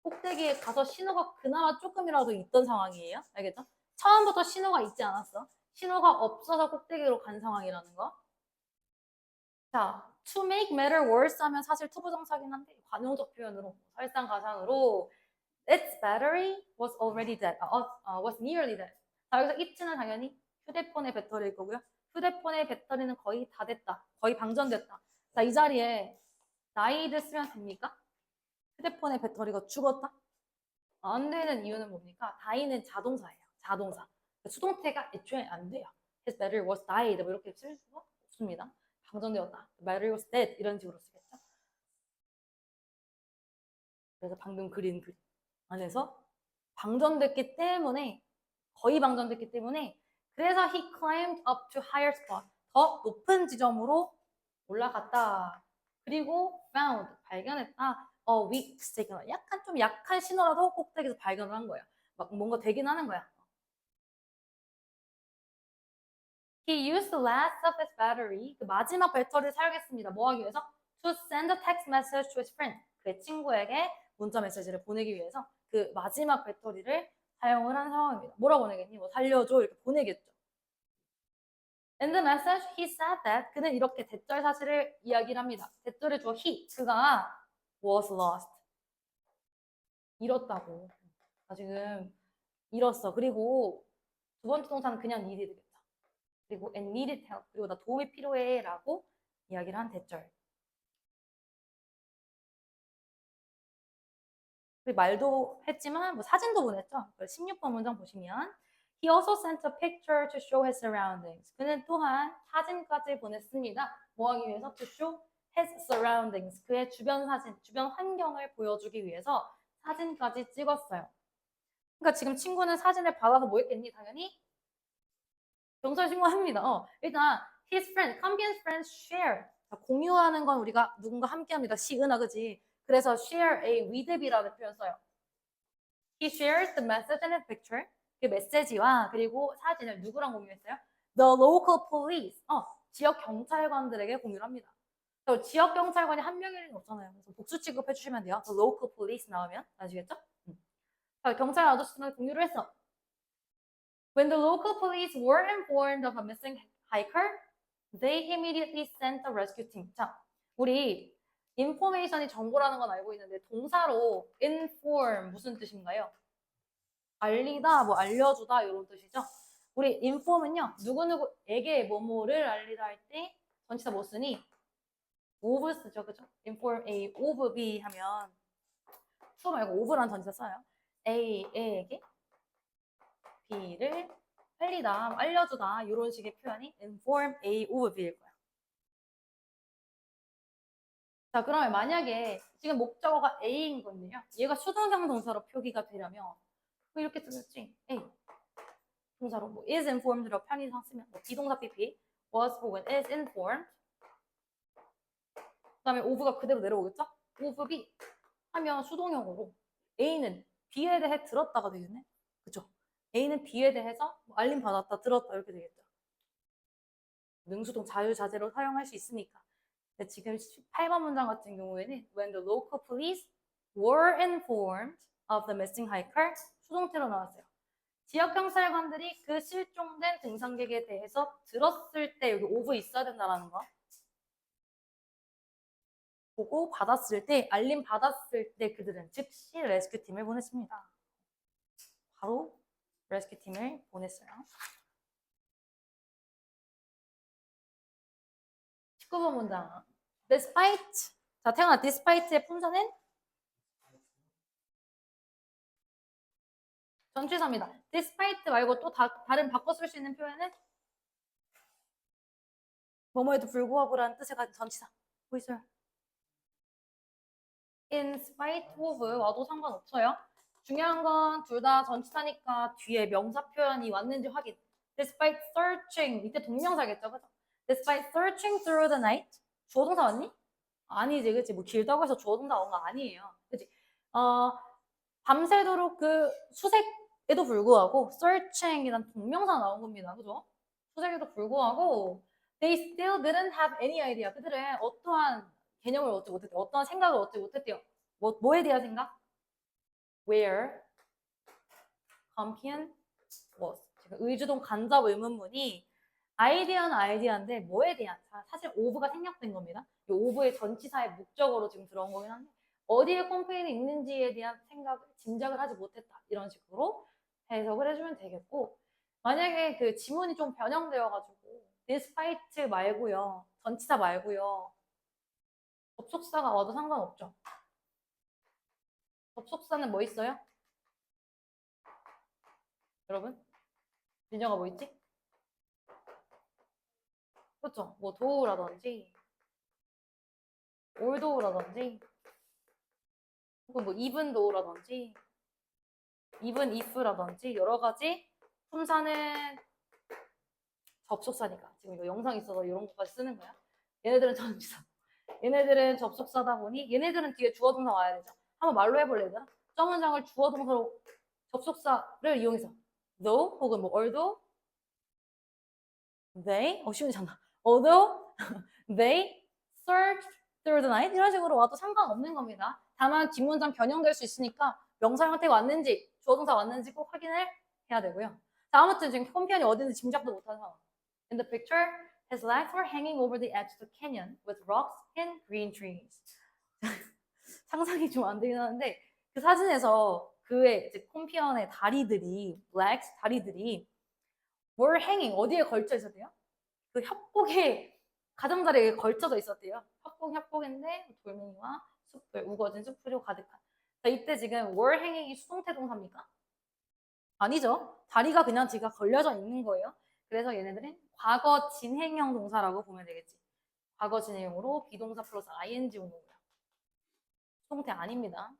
꼭대기에 가서 신호가 그나마 조금이라도 있던 상황이에요. 알겠죠? 처음부터 신호가 있지 않았어. 신호가 없어서 꼭대기로 간 상황이라는 거. 자, to make matter worse 하면 사실 투부정사긴 한데 관용적 표현으로 설상가상으로 its battery was already dead. was nearly dead. 자, 여기서 it는 당연히 휴대폰의 배터리일 거고요. 휴대폰의 배터리는 거의 다 됐다. 거의 방전됐다. 자, 이 자리에 died 쓰면 됩니까? 휴대폰의 배터리가 죽었다? 안 되는 이유는 뭡니까? die는 자동사예요. 자동사. 수동태가 애초에 안 돼요. His battery was died. 뭐 이렇게 쓸 수가 없습니다. 방전되었다. battery was dead. 이런 식으로 쓰겠죠. 그래서 방금 그린 그림 안에서 방전됐기 때문에, 거의 방전됐기 때문에 그래서 he climbed up to higher spot. 더 높은 지점으로 올라갔다. 그리고 found 발견했다. weak signal. 약간 좀 약한 신호라도 꼭대기에서 발견을 한 거야. 막 뭔가 되긴 하는 거야. He used the last of his battery. 그 마지막 배터리를 사용했습니다. 뭐 하기 위해서? To send a text message to his friend. 그의 친구에게 문자 메시지를 보내기 위해서 그 마지막 배터리를 사용을 한 상황입니다. 뭐라 보내겠니? 뭐 살려줘 이렇게 보내겠죠. In the message, he said that 그는 이렇게 대절 사실을 이야기를 합니다. 대절을 주어 그가 was lost. 잃었다고. 지금 잃었어. 그리고 두 번째 동사는 그냥 needed겠죠. 그리고 and needed help. 그리고 나 도움이 필요해 라고 이야기를 한 대절. 말도 했지만 뭐 사진도 보냈죠. 16번 문장 보시면 He also sent a picture to show his surroundings. 그는 또한 사진까지 보냈습니다. 뭐 하기 위해서? To show his surroundings. 그의 주변 사진, 주변 환경을 보여주기 위해서 사진까지 찍었어요. 그러니까 지금 친구는 사진을 받아서 뭐 했겠니? 당연히 경찰 신고합니다. 일단 his friend, company friends share. 공유하는 건 우리가 누군가 함께합니다. 시은아, 그지? 그래서 share a with B라는 표현 써요. He shares the message and the picture. 그 메시지와 그리고 사진을 누구랑 공유했어요? The local police. 지역 경찰관들에게 공유를 합니다. 지역 경찰관이 한 명이 없잖아요. 그래서 복수 취급해 주시면 돼요. The local police 나오면 아시겠죠? 경찰 아저씨랑 공유를 했어. When the local police were informed of a missing hiker, they immediately sent a rescue team. 자, 우리 information이 정보라는 건 알고 있는데 동사로 inform 무슨 뜻인가요? 알리다, 뭐 알려주다 이런 뜻이죠. 우리 inform은요 누구누구에게 뭐뭐를 알리다 할 때 전치사 뭐 쓰니? of 쓰죠, 그죠? inform A of B 하면 to 말고 of라는 전치사 써요. A에게 B를 알리다, 알려주다 이런 식의 표현이 inform A of B일 거야. 자, 그러면 만약에 지금 목적어가 A인 건데요. 얘가 수동형 동사로 표기가 되려면 이렇게 쓰겠지. A. 동사로 뭐 is informed로 편의상 쓰면 뭐 비동사 PP was 혹은 is informed. 그다음에 of가 그대로 내려오겠죠? of B 하면 수동형으로 A는 B에 대해 들었다가 되겠네. 그쵸? A는 B에 대해서 뭐 알림 받았다, 들었다 이렇게 되겠죠. 능수동 자유자재로 사용할 수 있으니까. 근데 지금 8번 문장 같은 경우에는 when the local police were informed of the missing hiker 수동태로 나왔어요. 지역 경찰관들이 그 실종된 등산객에 대해서 들었을 때 여기 of 있어야 된다는 거. 보고 받았을 때, 알림 받았을 때 그들은 즉시 레스큐 팀을 보냈습니다. 바로 레스큐 팀을 보냈어요. 19번 문장. Despite. 자, 태어나 despite의 품사는 전치사입니다. despite 말고 또 다른 바꿔 쓸 수 있는 표현은 뭐뭐에도 불구하고라는 뜻의 전치사. 뭐 있어요? in spite of 와도 상관없어요. 중요한 건 둘 다 전치사니까 뒤에 명사 표현이 왔는지 확인. Despite searching 이때 동명사겠죠, 그죠? Despite searching through the night 주어 동사 왔니? 아니지, 그치? 뭐 길다고 해서 주어 동사 온 거 아니에요, 그치? 밤새도록 그 수색에도 불구하고 searching이란 동명사 나온 겁니다, 그죠? 수색에도 불구하고 they still didn't have any idea. 그들은 어떠한 개념을 얻지 못했대요. 어떠한 생각을 얻지 못했대요. 뭐에 대한 생각? Where Campion was. 지금 의주동 간접 의문문이 아이디어는 아이디어인데 뭐에 대한? 사실 of가 생략된 겁니다. 이 of의 전치사의 목적어로 지금 들어온 거긴 한데 어디에 컴플레인이 있는지에 대한 생각을 짐작을 하지 못했다. 이런 식으로 해석을 해주면 되겠고 만약에 그 지문이 좀 변형되어가지고 despite 말고요. 전치사 말고요. 접속사가 와도 상관없죠. 접속사는 뭐 있어요? 여러분? 민정아 뭐 있지? 그렇죠. 뭐 도우라든지 올도우라든지 혹은 뭐 even though, even if라든지 여러 가지 품사는 접속사니까. 지금 이거 영상 있어서 이런 것까지 쓰는 거야. 얘네들은 전치사. 얘네들은 접속사다 보니 얘네들은 뒤에 주어 동사 와야 되죠. 한번 말로 해볼래, 얘들아? 저 문장을 주어 동사로 접속사를 이용해서 though 혹은 뭐 although they 쉬운잖아. although they searched through the night 이런 식으로 와도 상관없는 겁니다. 다만 뒷문장 변형될 수 있으니까 명사 형태가 왔는지 주어 동사 왔는지 꼭 확인을 해야 되고요. 자, 아무튼 지금 콤피언이 어딘지 짐작도 못하는 상황. In the picture, his legs were hanging over the edge of the canyon with rocks and green trees. 상상이 좀 안 되긴 하는데 그 사진에서 그의 이제 콤피언의 다리들이 legs 다리들이 were hanging 어디에 걸쳐 있었대요? 그 협곡에 가장자리에 걸쳐져 있었대요. 협곡인데 돌멩이와 숲을 우거진 숲으로 가득한. 자, 이때 지금 were hanging이 수동태 동사입니까? 아니죠. 다리가 그냥 지가 걸려져 있는 거예요. 그래서 얘네들은 과거 진행형 동사라고 보면 되겠지. 과거 진행형으로 비동사 플러스 ing 오는 거야. 수동태 아닙니다.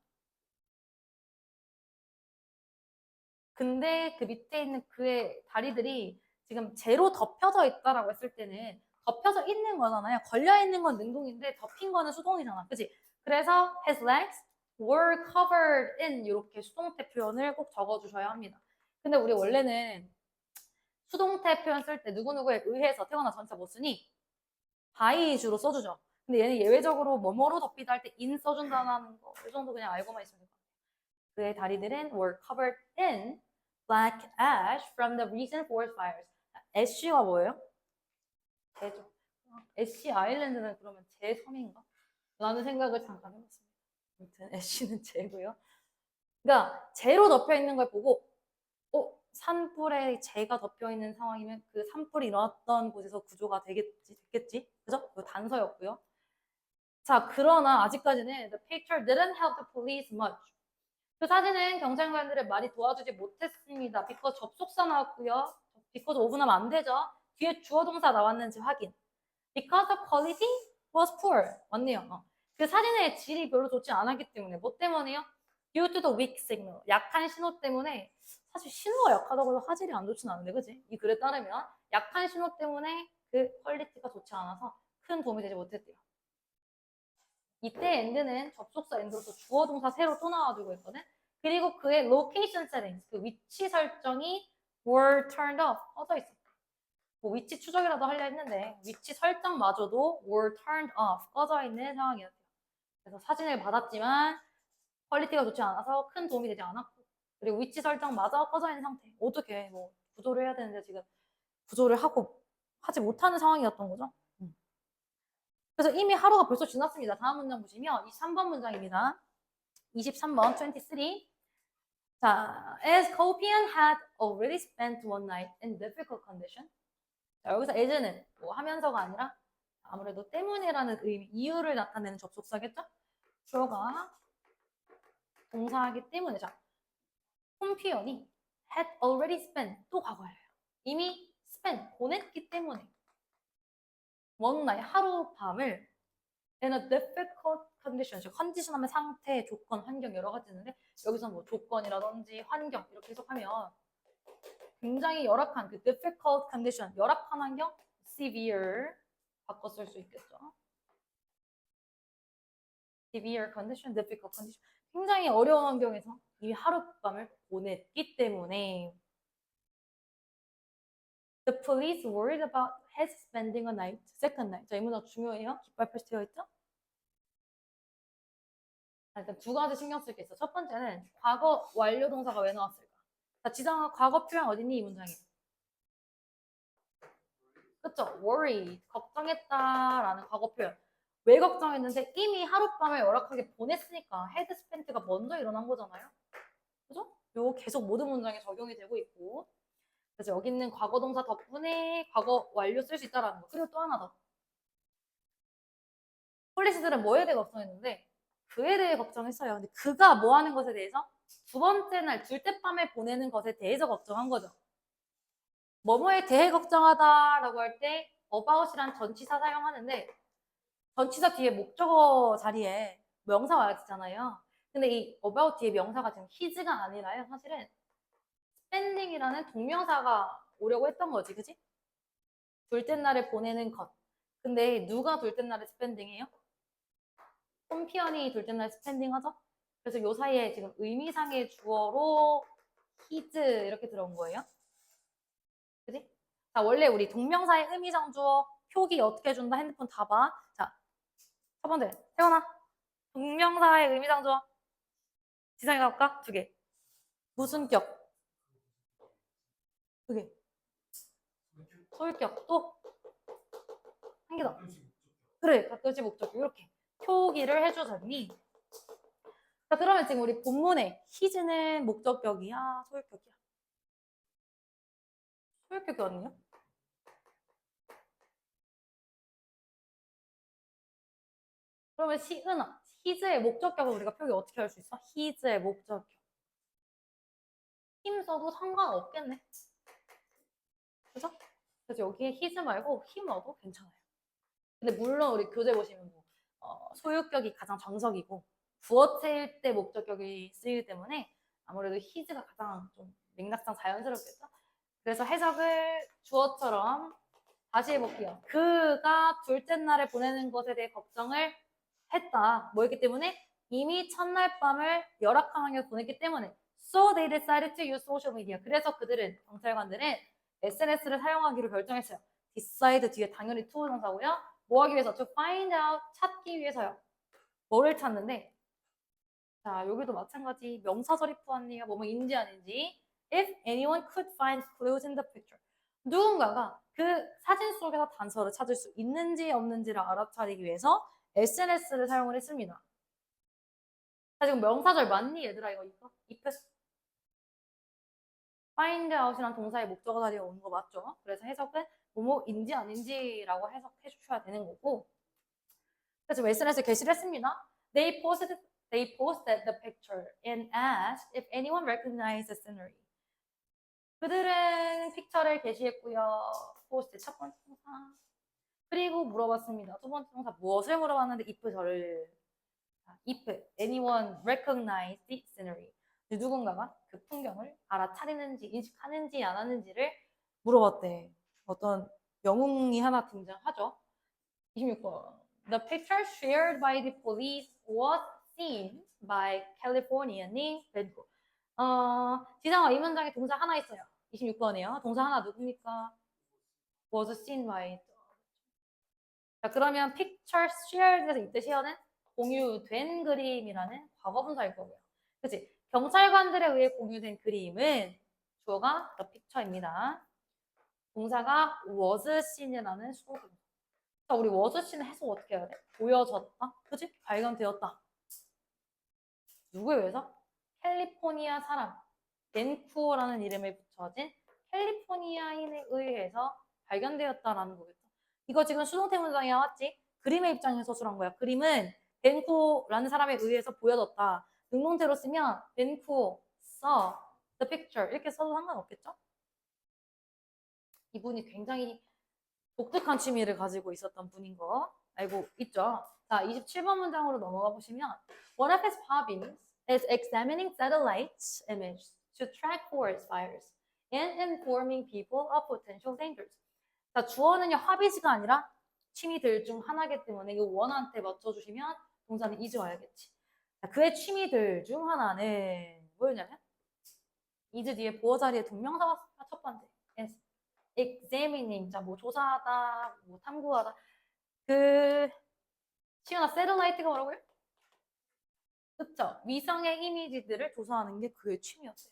근데 그 밑에 있는 그의 다리들이 지금 제로 덮여져 있다라고 했을 때는 덮여져 있는 거잖아요. 걸려 있는 건 능동인데 덮인 거는 수동이잖아. 그치? 그래서 his legs were covered in 이렇게 수동태 표현을 꼭 적어주셔야 합니다. 근데 우리 원래는 수동태 표현 쓸 때 누구누구에 의해서 태어나 전체 못 쓰니 by 주로 써주죠. 근데 얘는 예외적으로 뭐뭐로 덮이다 할 때 in 써준다는 거. 이 정도 그냥 알고만 있으면 될 것 같아요. 그의 다리들은 were covered in black ash from the recent forest fires. 애쉬가 뭐예요? 제죠. 애쉬 아일랜드는 그러면 제 섬인가? 라는 생각을 잠깐 해봤습니다. 아무튼 애쉬는 제고요. 그러니까 제로 덮여 있는 걸 보고 산불에 재가 덮여 있는 상황이면 그 산불이 일어났던 곳에서 구조가 됐겠지? 그죠? 그 단서였고요. 자, 그러나 아직까지는 the picture didn't help the police much. 그 사진은 경찰관들을 많이 도와주지 못했습니다. because 접속사 나왔고요. because of는 하면 안 되죠. 뒤에 주어 동사 나왔는지 확인. because the quality was poor. 맞네요. 그 사진의 질이 별로 좋지 않았기 때문에 뭐 때문에요? due to the weak signal. 약한 신호 때문에 사실 신호가 약하다고 해서 화질이 안 좋진 않은데 그지? 이 글에 따르면 약한 신호 때문에 그 퀄리티가 좋지 않아서 큰 도움이 되지 못했대요. 이때 end는 접속사 end로서 주어 동사 새로 또 나와주고 있거든. 그리고 그의 location settings, 그 위치 설정이 were turned off, 꺼져 있었대. 뭐 위치 추적이라도 하려 했는데 위치 설정마저도 were turned off, 꺼져 있는 상황이었대요. 그래서 사진을 받았지만 퀄리티가 좋지 않아서 큰 도움이 되지 않았고 그리고 위치 설정마저 꺼져 있는 상태. 어떻게 뭐 구조를 해야 되는데 지금 구조를 하지 못하는 상황이었던 거죠. 그래서 이미 하루가 벌써 지났습니다. 다음 문장 보시면 23번 문장입니다. 23번 23. 자, as Copian had already spent one night in difficult condition. 자, 여기서 as는 뭐 하면서가 아니라 아무래도 때문에라는 의미, 이유를 나타내는 접속사겠죠? 주어가 동사하기 때문에 자, 콤피언이 had already spent 또 과거예요. 이미 spent 보냈기 때문에 one night 하룻밤을 in a difficult condition, 즉 컨디션 하면 상태, 조건, 환경 여러 가지 있는데 여기서 뭐 조건이라든지 환경 이렇게 해석하면 굉장히 열악한 그 difficult condition, 열악한 환경, severe 바꿔 쓸 수 있겠죠. severe condition, difficult condition. 굉장히 어려운 환경에서 이 하룻밤을 보냈기 때문에 the police worried about his spending a night, second night. 자, 이 문장 중요해요. 깃발 표시되어 있죠? 일단 두 가지 신경 쓸 게 있어. 첫 번째는 과거 완료 동사가 왜 나왔을까? 자, 지정아 과거 표현 어딨니 이 문장에? 그쵸? worry, 걱정했다라는 과거 표현. 왜 걱정했는데 이미 하룻밤을 열악하게 보냈으니까 헤드 스펜트가 먼저 일어난 거잖아요. 그죠? 요거 계속 모든 문장에 적용이 되고 있고 그래서 여기 있는 과거 동사 덕분에 과거 완료 쓸 수 있다라는 거. 그리고 또 하나 더. 폴리스들은 뭐에 대해 걱정했는데 그에 대해 걱정했어요. 근데 그가 뭐 하는 것에 대해서 두 번째 날 둘째 밤에 보내는 것에 대해서 걱정한 거죠. 뭐뭐에 대해 걱정하다라고 할 때 about이란 전치사 사용하는데 전치사 뒤에 목적어 자리에 명사 와야 되잖아요. 근데 이 about 뒤에 명사가 지금 his가 아니라요. 사실은 spending이라는 동명사가 오려고 했던 거지, 그지? 둘째 날에 보내는 것. 근데 누가 둘째 날에 스펜딩해요? 홈피언이 둘째 날 스펜딩 하죠? 그래서 요 사이에 지금 의미상의 주어로 his 이렇게 들어온 거예요. 그지? 자, 원래 우리 동명사의 의미상 주어 표기 어떻게 준다? 핸드폰 다 봐. 자, 첫 번째, 태어나. 동명사의 의미상 주어. 지상에 가볼까? 두 개. 무슨 격? 두 개. 소유격. 또 한 개 더. 그래, 가끔씩 목적. 이렇게 표기를 해주자니. 자, 그러면 지금 우리 본문에 his는 목적격이야, 소유격이야? 소유격이 왔네요. 그러면 시은아, his의 목적격을 우리가 표기 어떻게 할 수 있어? his의 목적격. 힘 써도 상관없겠네. 그죠? 그래서 여기에 his 말고 힘 넣어도 괜찮아요. 근데 물론 우리 교재 보시면 뭐, 소유격이 가장 정석이고 부어체일 때 목적격이 쓰이기 때문에 아무래도 his가 가장 좀 맥락상 자연스럽겠죠? 그래서 해석을 주어처럼 다시 해볼게요. 그가 둘째 날에 보내는 것에 대해 걱정을 했다. 뭐였기 때문에? 이미 첫날 밤을 열악한 환경에서 보냈기 때문에 So they decided to use social media. 그래서 그들은, 경찰관들은 SNS를 사용하기로 결정했어요. decide 뒤에 당연히 to 동사고요. 뭐 하기 위해서? to find out, 찾기 위해서요. 뭐를 찾는데? 자, 여기도 마찬가지 명사절이 포함이가 뭐뭐인지 아닌지. If anyone could find clues in the picture. 누군가가 그 사진 속에서 단서를 찾을 수 있는지 없는지를 알아차리기 위해서 SNS를 사용을 했습니다. 자, 지금 명사절 맞니 얘들아? 이거 if find out이란 동사의 목적어 자리에 오는 거 맞죠? 그래서 해석은 뭐뭐인지 아닌지라고 해석해 주셔야 되는 거고. 그래서 SNS에 게시를 했습니다. They posted the picture and asked if anyone recognized the scenery. 그들은 픽처를 게시했고요. 포스트 첫 번째 동사. 그리고 물어봤습니다. 두 번째 동사 무엇을 물어봤는데 if 저를 if anyone recognized the scenery. 누군가가 그 풍경을 알아차리는지 인식하는지 안 하는지를 물어봤대. 어떤 영웅이 하나 등장하죠. 26번. The picture shared by the police was seen by Californian인 벤코. 지상아 이 문장에 동사 하나 있어요. 26번이에요. 동사 하나 누굽니까? Was seen by. 자, 그러면 picture shared에서 이때 shared는 공유된 그림이라는 과거분사일 거고요. 그치? 경찰관들에 의해 공유된 그림은 주어가 the picture입니다. 동사가 was seen이라는 수동사. 자, 우리 was seen 해석 어떻게 해야 돼? 보여졌다? 그치? 발견되었다. 누구에 의해서? 캘리포니아 사람, 벤쿠어라는 이름을 붙여진 캘리포니아인에 의해서 발견되었다라는 거겠죠. 이거 지금 수동태 문장이 나왔지? 그림의 입장에서 서술한 거야. 그림은 벤쿠어라는 사람에 의해서 보여졌다. 능동태로 쓰면 벤쿠어 saw the picture 이렇게 써도 상관없겠죠? 이분이 굉장히 독특한 취미를 가지고 있었던 분인 거 알고 있죠? 자, 27번 문장으로 넘어가 보시면 One of his hobbies is examining satellite images to track forest fires and informing people of potential dangers. 자, 주어는요, hobbies가 아니라 취미들 중 하나이기 때문에 이 원한테 맞춰주시면 동사는 is 와야겠지. 자, 그의 취미들 중 하나는 뭐였냐면 is 뒤에 보어 자리에 동명사가 첫 번째 examining, 자, 뭐 조사하다, 뭐 탐구하다. 시연아, 셀러라이트가 뭐라고요? 그쵸? 위성의 이미지들을 조사하는 게 그의 취미였대.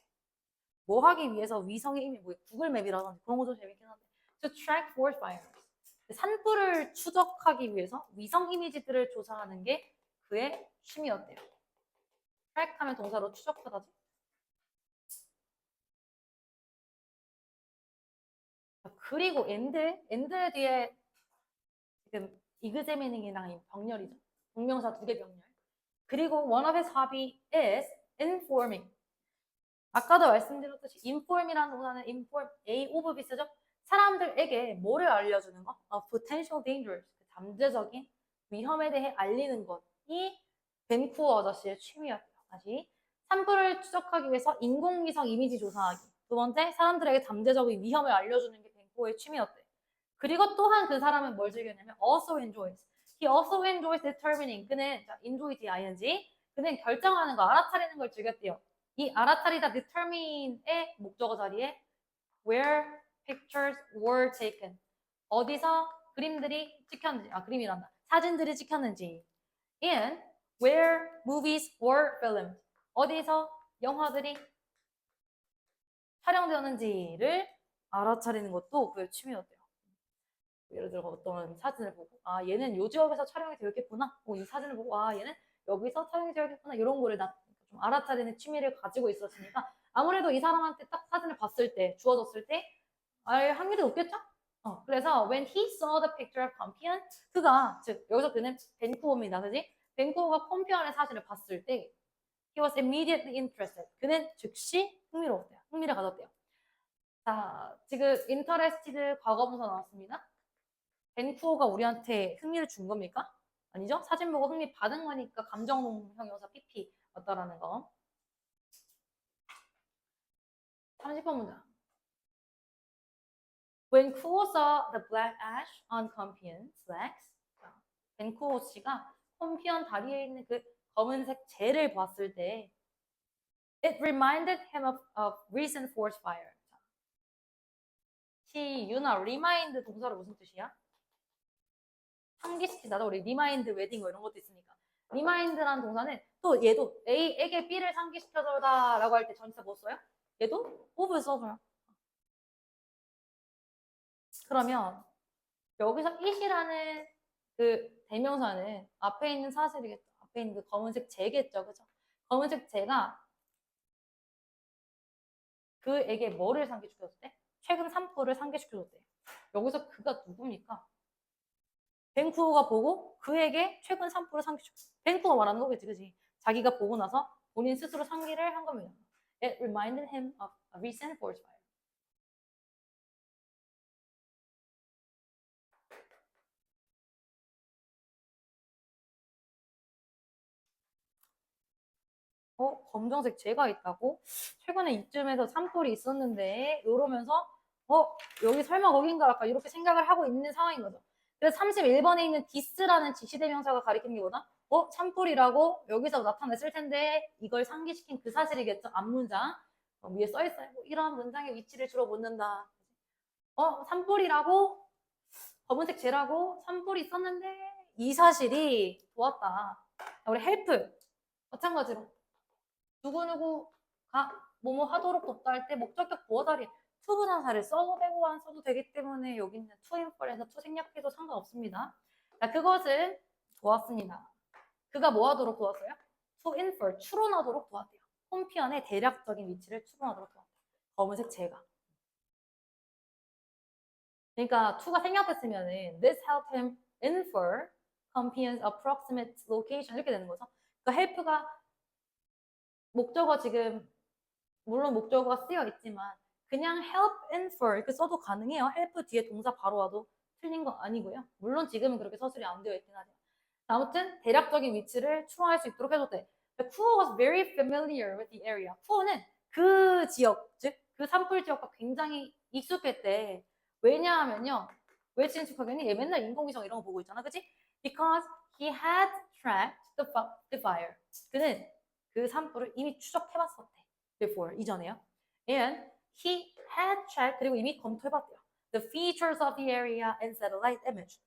뭐 하기 위해서 위성의 이미지, 뭐 구글 맵이라든지 그런 거 좀 재밌긴 한데. To track forest fires. 산불을 추적하기 위해서 위성 이미지들을 조사하는 게 그의 취미였대요. track 하면 동사로 추적하다지. 그리고 and 뒤에 지금 examining이랑 병렬이죠. 동명사 두 개 병렬. 그리고 one of his hobby is informing. 아까도 말씀드렸듯이 inform이라는 동사는 inform, A of B 쓰죠. 사람들에게 뭐를 알려주는 거? potential dangers, 잠재적인 위험에 대해 알리는 것이 벤쿠어 아저씨의 취미였고요. 다시 산불을 추적하기 위해서 인공위성 이미지 조사하기. 두 번째, 사람들에게 잠재적인 위험을 알려주는 게 벤쿠어의 취미였대. 그리고 또한 그 사람은 뭘 즐겼냐면 also enjoys. He also enjoys determining. 그는 enjoy ing. 그는 결정하는 거, 알아차리는 걸 즐겼대요. 이 알아차리다 determine의 목적어 자리에 where pictures were taken. 어디서 그림들이 찍혔는지, 그림이란다. 사진들이 찍혔는지. and where movies were filmed. 어디서 영화들이 촬영되었는지를 알아차리는 것도 그의 취미였대요. 예를 들어 어떤 사진을 보고 얘는 요 지역에서 촬영이 되었겠구나. 이 사진을 보고 얘는 여기서 촬영이 되었겠구나. 이런 거를 좀 알아차리는 취미를 가지고 있었으니까 아무래도 이 사람한테 딱 사진을 봤을 때 주어졌을 때 알 확률이 높겠죠? 그래서 when he saw the picture of Compiègne 그가 즉 여기서 그는 밴쿠버입니다. 그지? 밴쿠버가 콤피언의 사진을 봤을 때 he was immediately interested. 그는 즉시 흥미로웠대요. 흥미를 가졌대요. 자, 지금 interested 과거분사 나왔습니다. 밴쿠버가 우리한테 흥미를 준 겁니까? 아니죠? 사진 보고 흥미 받은 거니까 감정형 형용사 PP 왔다라는 거. 30번 문장. When Kuo saw the black ash on Compion's legs, 밴쿠버 씨가 콤피언 다리에 있는 그 검은색 재를 봤을 때 it reminded him of recent forest fire. 유나, remind 동사로 무슨 뜻이야? 상기시키다. 우리 리마인드 웨딩 뭐 이런 것도 있으니까. 리마인드라는 동사는 또 얘도 A에게 B를 상기시켜줘다 라고 할 때 전치사 뭐 써요? 얘도 of를 써줘요. 그러면 여기서 it이라는 그 대명사는 앞에 있는 사실이겠죠. 앞에 있는 그 검은색 재겠죠. 그죠? 검은색 재가 그에게 뭐를 상기시켜줬대? 최근 산불을 상기시켜줬대. 여기서 그가 누굽니까? 밴쿠버가 보고 그에게 최근 산불을 상기시켰어. 밴쿠버가 말하는 거겠지, 그지? 자기가 보고 나서 본인 스스로 상기를 한 겁니다. It reminded him of a recent forest fire. 검정색 재가 있다고? 최근에 이쯤에서 산불이 있었는데 이러면서 여기 설마 거긴가 약간 이렇게 생각을 하고 있는 상황인 거죠. 그래서 31번에 있는 디스라는 지시대명사가 가리키는 게 뭐다? 산불이라고 여기서 나타냈을 텐데 이걸 상기시킨 그 사실이겠죠. 앞문장 위에 써있어요. 이런 문장의 위치를 주로 묻는다. 산불이라고 검은색 재라고 산불이 있었는데 이 사실이 좋았다. 우리 헬프 마찬가지로 누구누구가 뭐뭐 하도록 돕다 할 때 목적격 보어다리 투부정사를 써도 되고 안 써도 되기 때문에 여기 있는 투인펄에서 투 생략해도 상관없습니다. 자, 그것은 좋았습니다. 그가 뭐 하도록 도왔어요? to infer, 추론하도록 도왔대요. 홈피언의 대략적인 위치를 추론하도록 도왔대요. 검은색 재가. 그러니까 to가 생략됐으면은 this helped him infer Compion's approximate location 이렇게 되는 거죠. 그러니까 help가 목적어 지금 물론 목적어가 쓰여 있지만 그냥 help infer 이렇게 써도 가능해요. help 뒤에 동사 바로 와도 틀린 거 아니고요. 물론 지금은 그렇게 서술이 안 되어 있긴 하죠. 아무튼 대략적인 위치를 추론할 수 있도록 해줬대. Kuo was very familiar with the area. 쿠어는 그 지역, 즉 그 산불 지역과 굉장히 익숙했대. 왜냐하면요. 왜 친숙하겠니? 얘 맨날 인공위성 이런 거 보고 있잖아. 그치? Because he had tracked the fire. 그는 그 산불을 이미 추적해봤었대. Before, 이전에요. And he had checked, 그리고 이미 검토해봤대요. The features of the area and satellite image.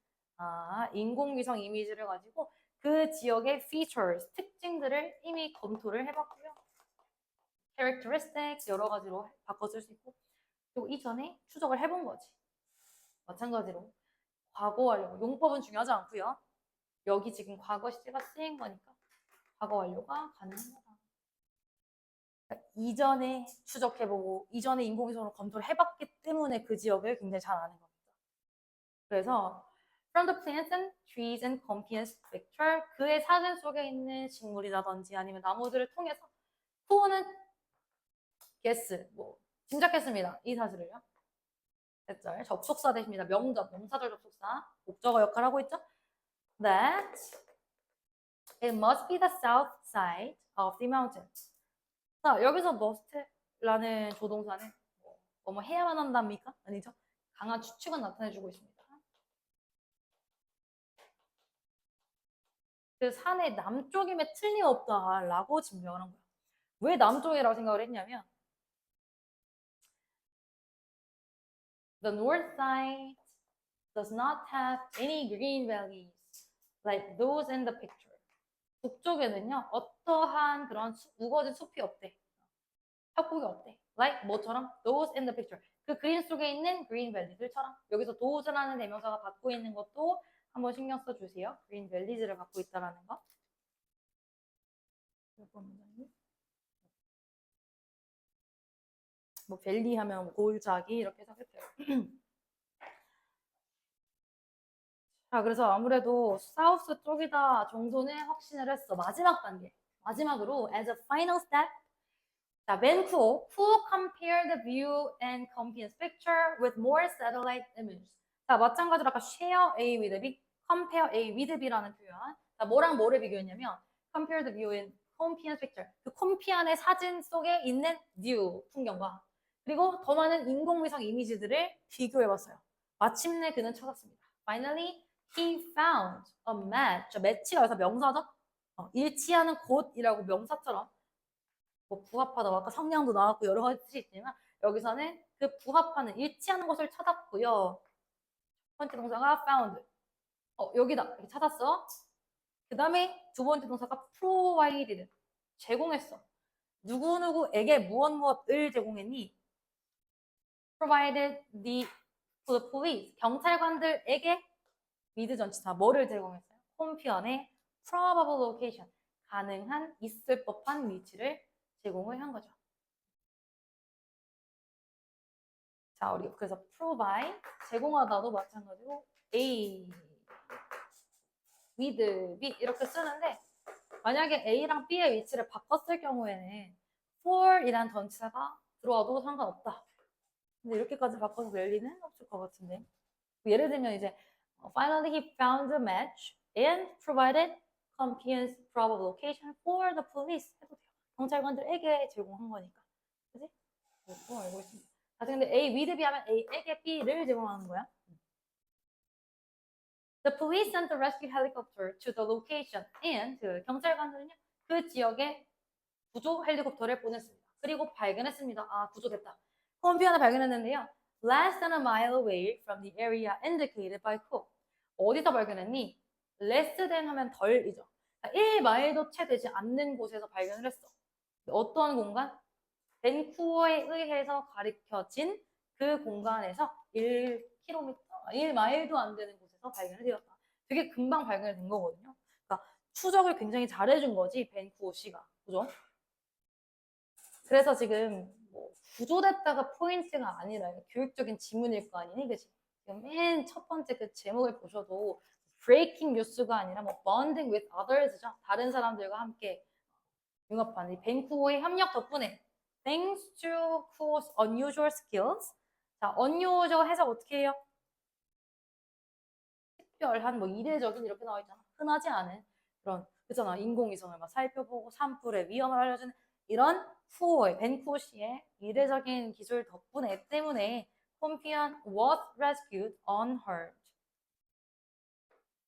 인공위성 이미지를 가지고 그 지역의 features, 특징들을 이미 검토를 해봤고요. characteristics 여러 가지로 바꿔 쓸 수 있고 그리고 이전에 추적을 해본 거지. 마찬가지로 과거 완료, 용법은 중요하지 않고요. 여기 지금 과거 시제가 쓰인 거니까 과거 완료가 가능하다. 그러니까 이전에 추적해보고 이전에 인공위성으로 검토를 해봤기 때문에 그 지역을 굉장히 잘 아는 겁니다. 그래서 From the plants and trees and Compion's picture 그의 사진 속에 있는 식물이라든지 아니면 나무들을 통해서 쿠오는 guess, 짐작했습니다. 이 사실을요. 됐죠? 접속사 대신입니다. 명접, 명사절 접속사 목적어 역할을 하고 있죠. That it must be the south side of the mountain. 자, 여기서 must라는 조동사는 뭐뭐 해야만 한답니까? 아니죠. 강한 추측은 나타내주고 있습니다. 그 산의 남쪽임에 틀림없다라고 증명을 한 거야. 왜 남쪽이라고 생각을 했냐면 the north side does not have any green valleys like those in the picture. 북쪽에는요 어떠한 그런 우거진 숲이 없대. 협곡이 없대. Like 뭐처럼? Those in the picture. 그 그림 속에 있는 green valley들처럼. 여기서 those라는 대명사가 갖고 있는 것도 한번 신경 써주세요. green valleys를 갖고 있다라는 거. 뭐 밸리 하면 골짜기 이렇게 해석했대요. 자, 그래서 아무래도 사우스 쪽이다 정도는 확신을 했어. 마지막 단계. 마지막으로 as a final step. 자, 벤쿠어 who compare the view and compares picture with more satellite images. 자, 마찬가지로 아까 share A with B, compare A with B라는 표현. 자, 뭐랑 뭐를 비교했냐면 compare the view and compare picture. 그 콤피안의 사진 속에 있는 view, 풍경과 그리고 더 많은 인공위성 이미지들을 비교해봤어요. 마침내 그는 찾았습니다. Finally, he found a match. match가 여기서 명사죠? 일치하는 곳이라고 명사처럼 뭐 부합하다 아까 성량도 나왔고 여러 가지 뜻이 있지만 여기서는 그 부합하는 일치하는 것을 찾았고요. 첫 번째 동사가 found. 여기다 이렇게 찾았어. 그 다음에 두 번째 동사가 provided. 제공했어. 누구누구에게 무엇을 제공했니? provided to the police. 경찰관들에게 미드 전치사 뭐를 제공했어요? 홈피언의 probable location. 가능한 있을 법한 위치를 제공을 한 거죠. 자, 우리 그래서 provide 제공하다도 마찬가지로 A with B 이렇게 쓰는데 만약에 A랑 B의 위치를 바꿨을 경우에는 for이란 전치사가 들어와도 상관없다. 근데 이렇게까지 바꿔서 낼 리는 없을 것 같은데. 예를 들면 이제 finally he found a match and provided convenient probable location for the police 해도 돼요. 경찰관들에게 제공한 거니까. 그지? 그거 알고 있습니다. 자, 근데 A with B 하면 A에게 B를 제공하는 거야. The police sent a rescue helicopter to the location and 그 경찰관들은요 그 지역에 구조 헬리콥터를 보냈습니다. 그리고 발견했습니다. 아, 구조됐다. 홈피언을 발견했는데요. Less than a mile away from the area indicated by Cook. 어디서 발견했니? Less than 하면 덜이죠. 1마일도 채 되지 않는 곳에서 발견을 했어. 어떤 공간? 밴쿠어에 의해서 가리켜진 그 공간에서 1km, 1마일도 안 되는 곳에서 발견이 되었다. 되게 금방 발견이 된 거거든요. 그러니까 추적을 굉장히 잘해준 거지, 밴쿠어시가. 그죠? 그래서 지금 뭐 구조됐다가 포인트가 아니라 교육적인 지문일 거 아니니? 그치? 지금 맨 첫 번째 그 제목을 보셔도 breaking news가 아니라 뭐 bonding with others죠. 다른 사람들과 함께 융합하는 이 밴쿠어의 협력 덕분에 thanks to Cook's unusual skills. 자, unusual 해석 어떻게 해요? 특별한 뭐 이례적인 이렇게 나와 있잖아. 흔하지 않은 그런 그잖아. 인공위성을 막 살펴보고 산불의 위험을 알려주는 이런 후어의 밴쿠어시의 이례적인 기술 덕분에 때문에 폼피안 was rescued unhurt.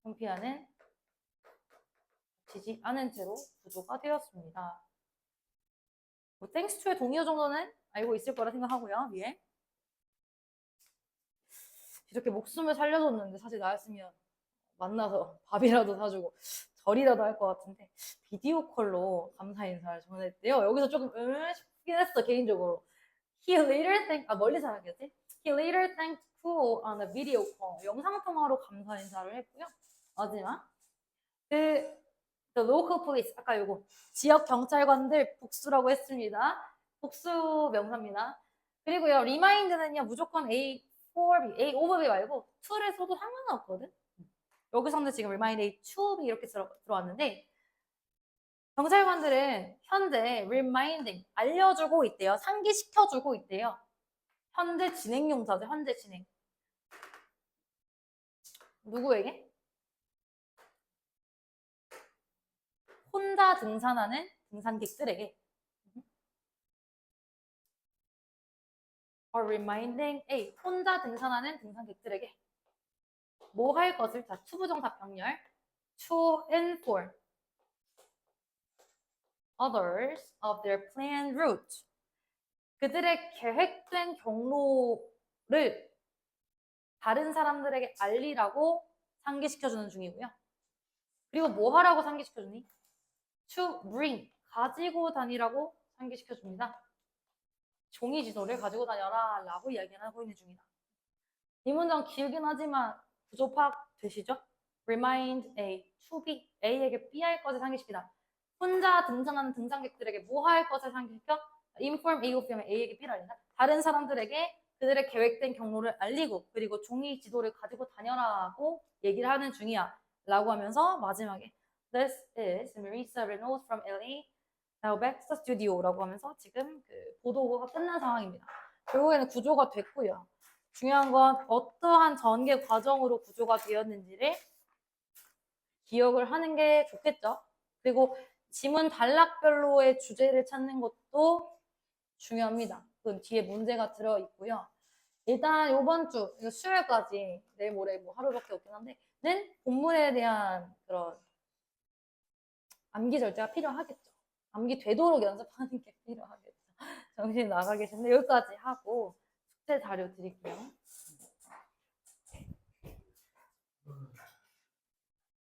폼피안은 다치지 않은 채로 구조가 되었습니다. 뭐 thanks to의 동의어 정도는 알고 있을 거라 생각하고요. 위에 이렇게 목숨을 살려줬는데 사실 나였으면 만나서 밥이라도 사주고 절이라도 할 것 같은데 비디오 콜로 감사 인사를 전했대요. 여기서 조금 싶긴 했어 개인적으로. He later thanked 멀리서 하겠지? He later thanked Cool on a video call. 영상 통화로 감사 인사를 했고요. 하지만 the local police 아까 요거 지역 경찰관들 복수라고 했습니다. 복수 명사입니다. 그리고요 remind는요 무조건 A for B, A over B 말고 to를 써도 상관없거든. 여기서는 지금 remind A to B 이렇게 들어왔는데 경찰관들은 현재 reminding 알려주고 있대요. 상기시켜주고 있대요. 현재 진행용사죠. 현재 진행. 누구에게? 혼자 등산하는 등산객들에게. or reminding A 혼자 등산하는 등산객들에게 뭐 할 것을 자 투부정사 병렬 to inform others of their planned route. 그들의 계획된 경로를 다른 사람들에게 알리라고 상기시켜주는 중이고요. 그리고 뭐 하라고 상기시켜주니? To bring, 가지고 다니라고 상기시켜줍니다. 종이 지도를 가지고 다녀라 라고 이야기를 하고 있는 중이다. 이 문장 길긴 하지만 구조 파악 되시죠? Remind A, to be, A에게 B 할 것을 상기시키다. 혼자 등장하는 등산객들에게 뭐 할 것을 상기시켜? Inform A of B하면 A에게 B를 알린다. 다른 사람들에게 그들의 계획된 경로를 알리고 그리고 종이 지도를 가지고 다녀라고 얘기를 하는 중이야 라고 하면서 마지막에 This is Marisa Reynolds from LA. Now back to the studio 라고 하면서 지금 그 보도가 끝난 상황입니다. 결국에는 구조가 됐고요. 중요한 건 어떠한 전개 과정으로 구조가 되었는지를 기억을 하는 게 좋겠죠. 그리고 지문 단락별로의 주제를 찾는 것도 중요합니다. 그 뒤에 문제가 들어있고요. 일단 이번 주, 수요일까지 내일 모레 뭐 하루밖에 없긴 한데 는 본문에 대한 그런 암기 절제가 필요하겠죠. 암기 되도록 연습하는 게 필요하겠죠. 정신 나가 계신데 여기까지 하고 숙제 자료 드릴게요.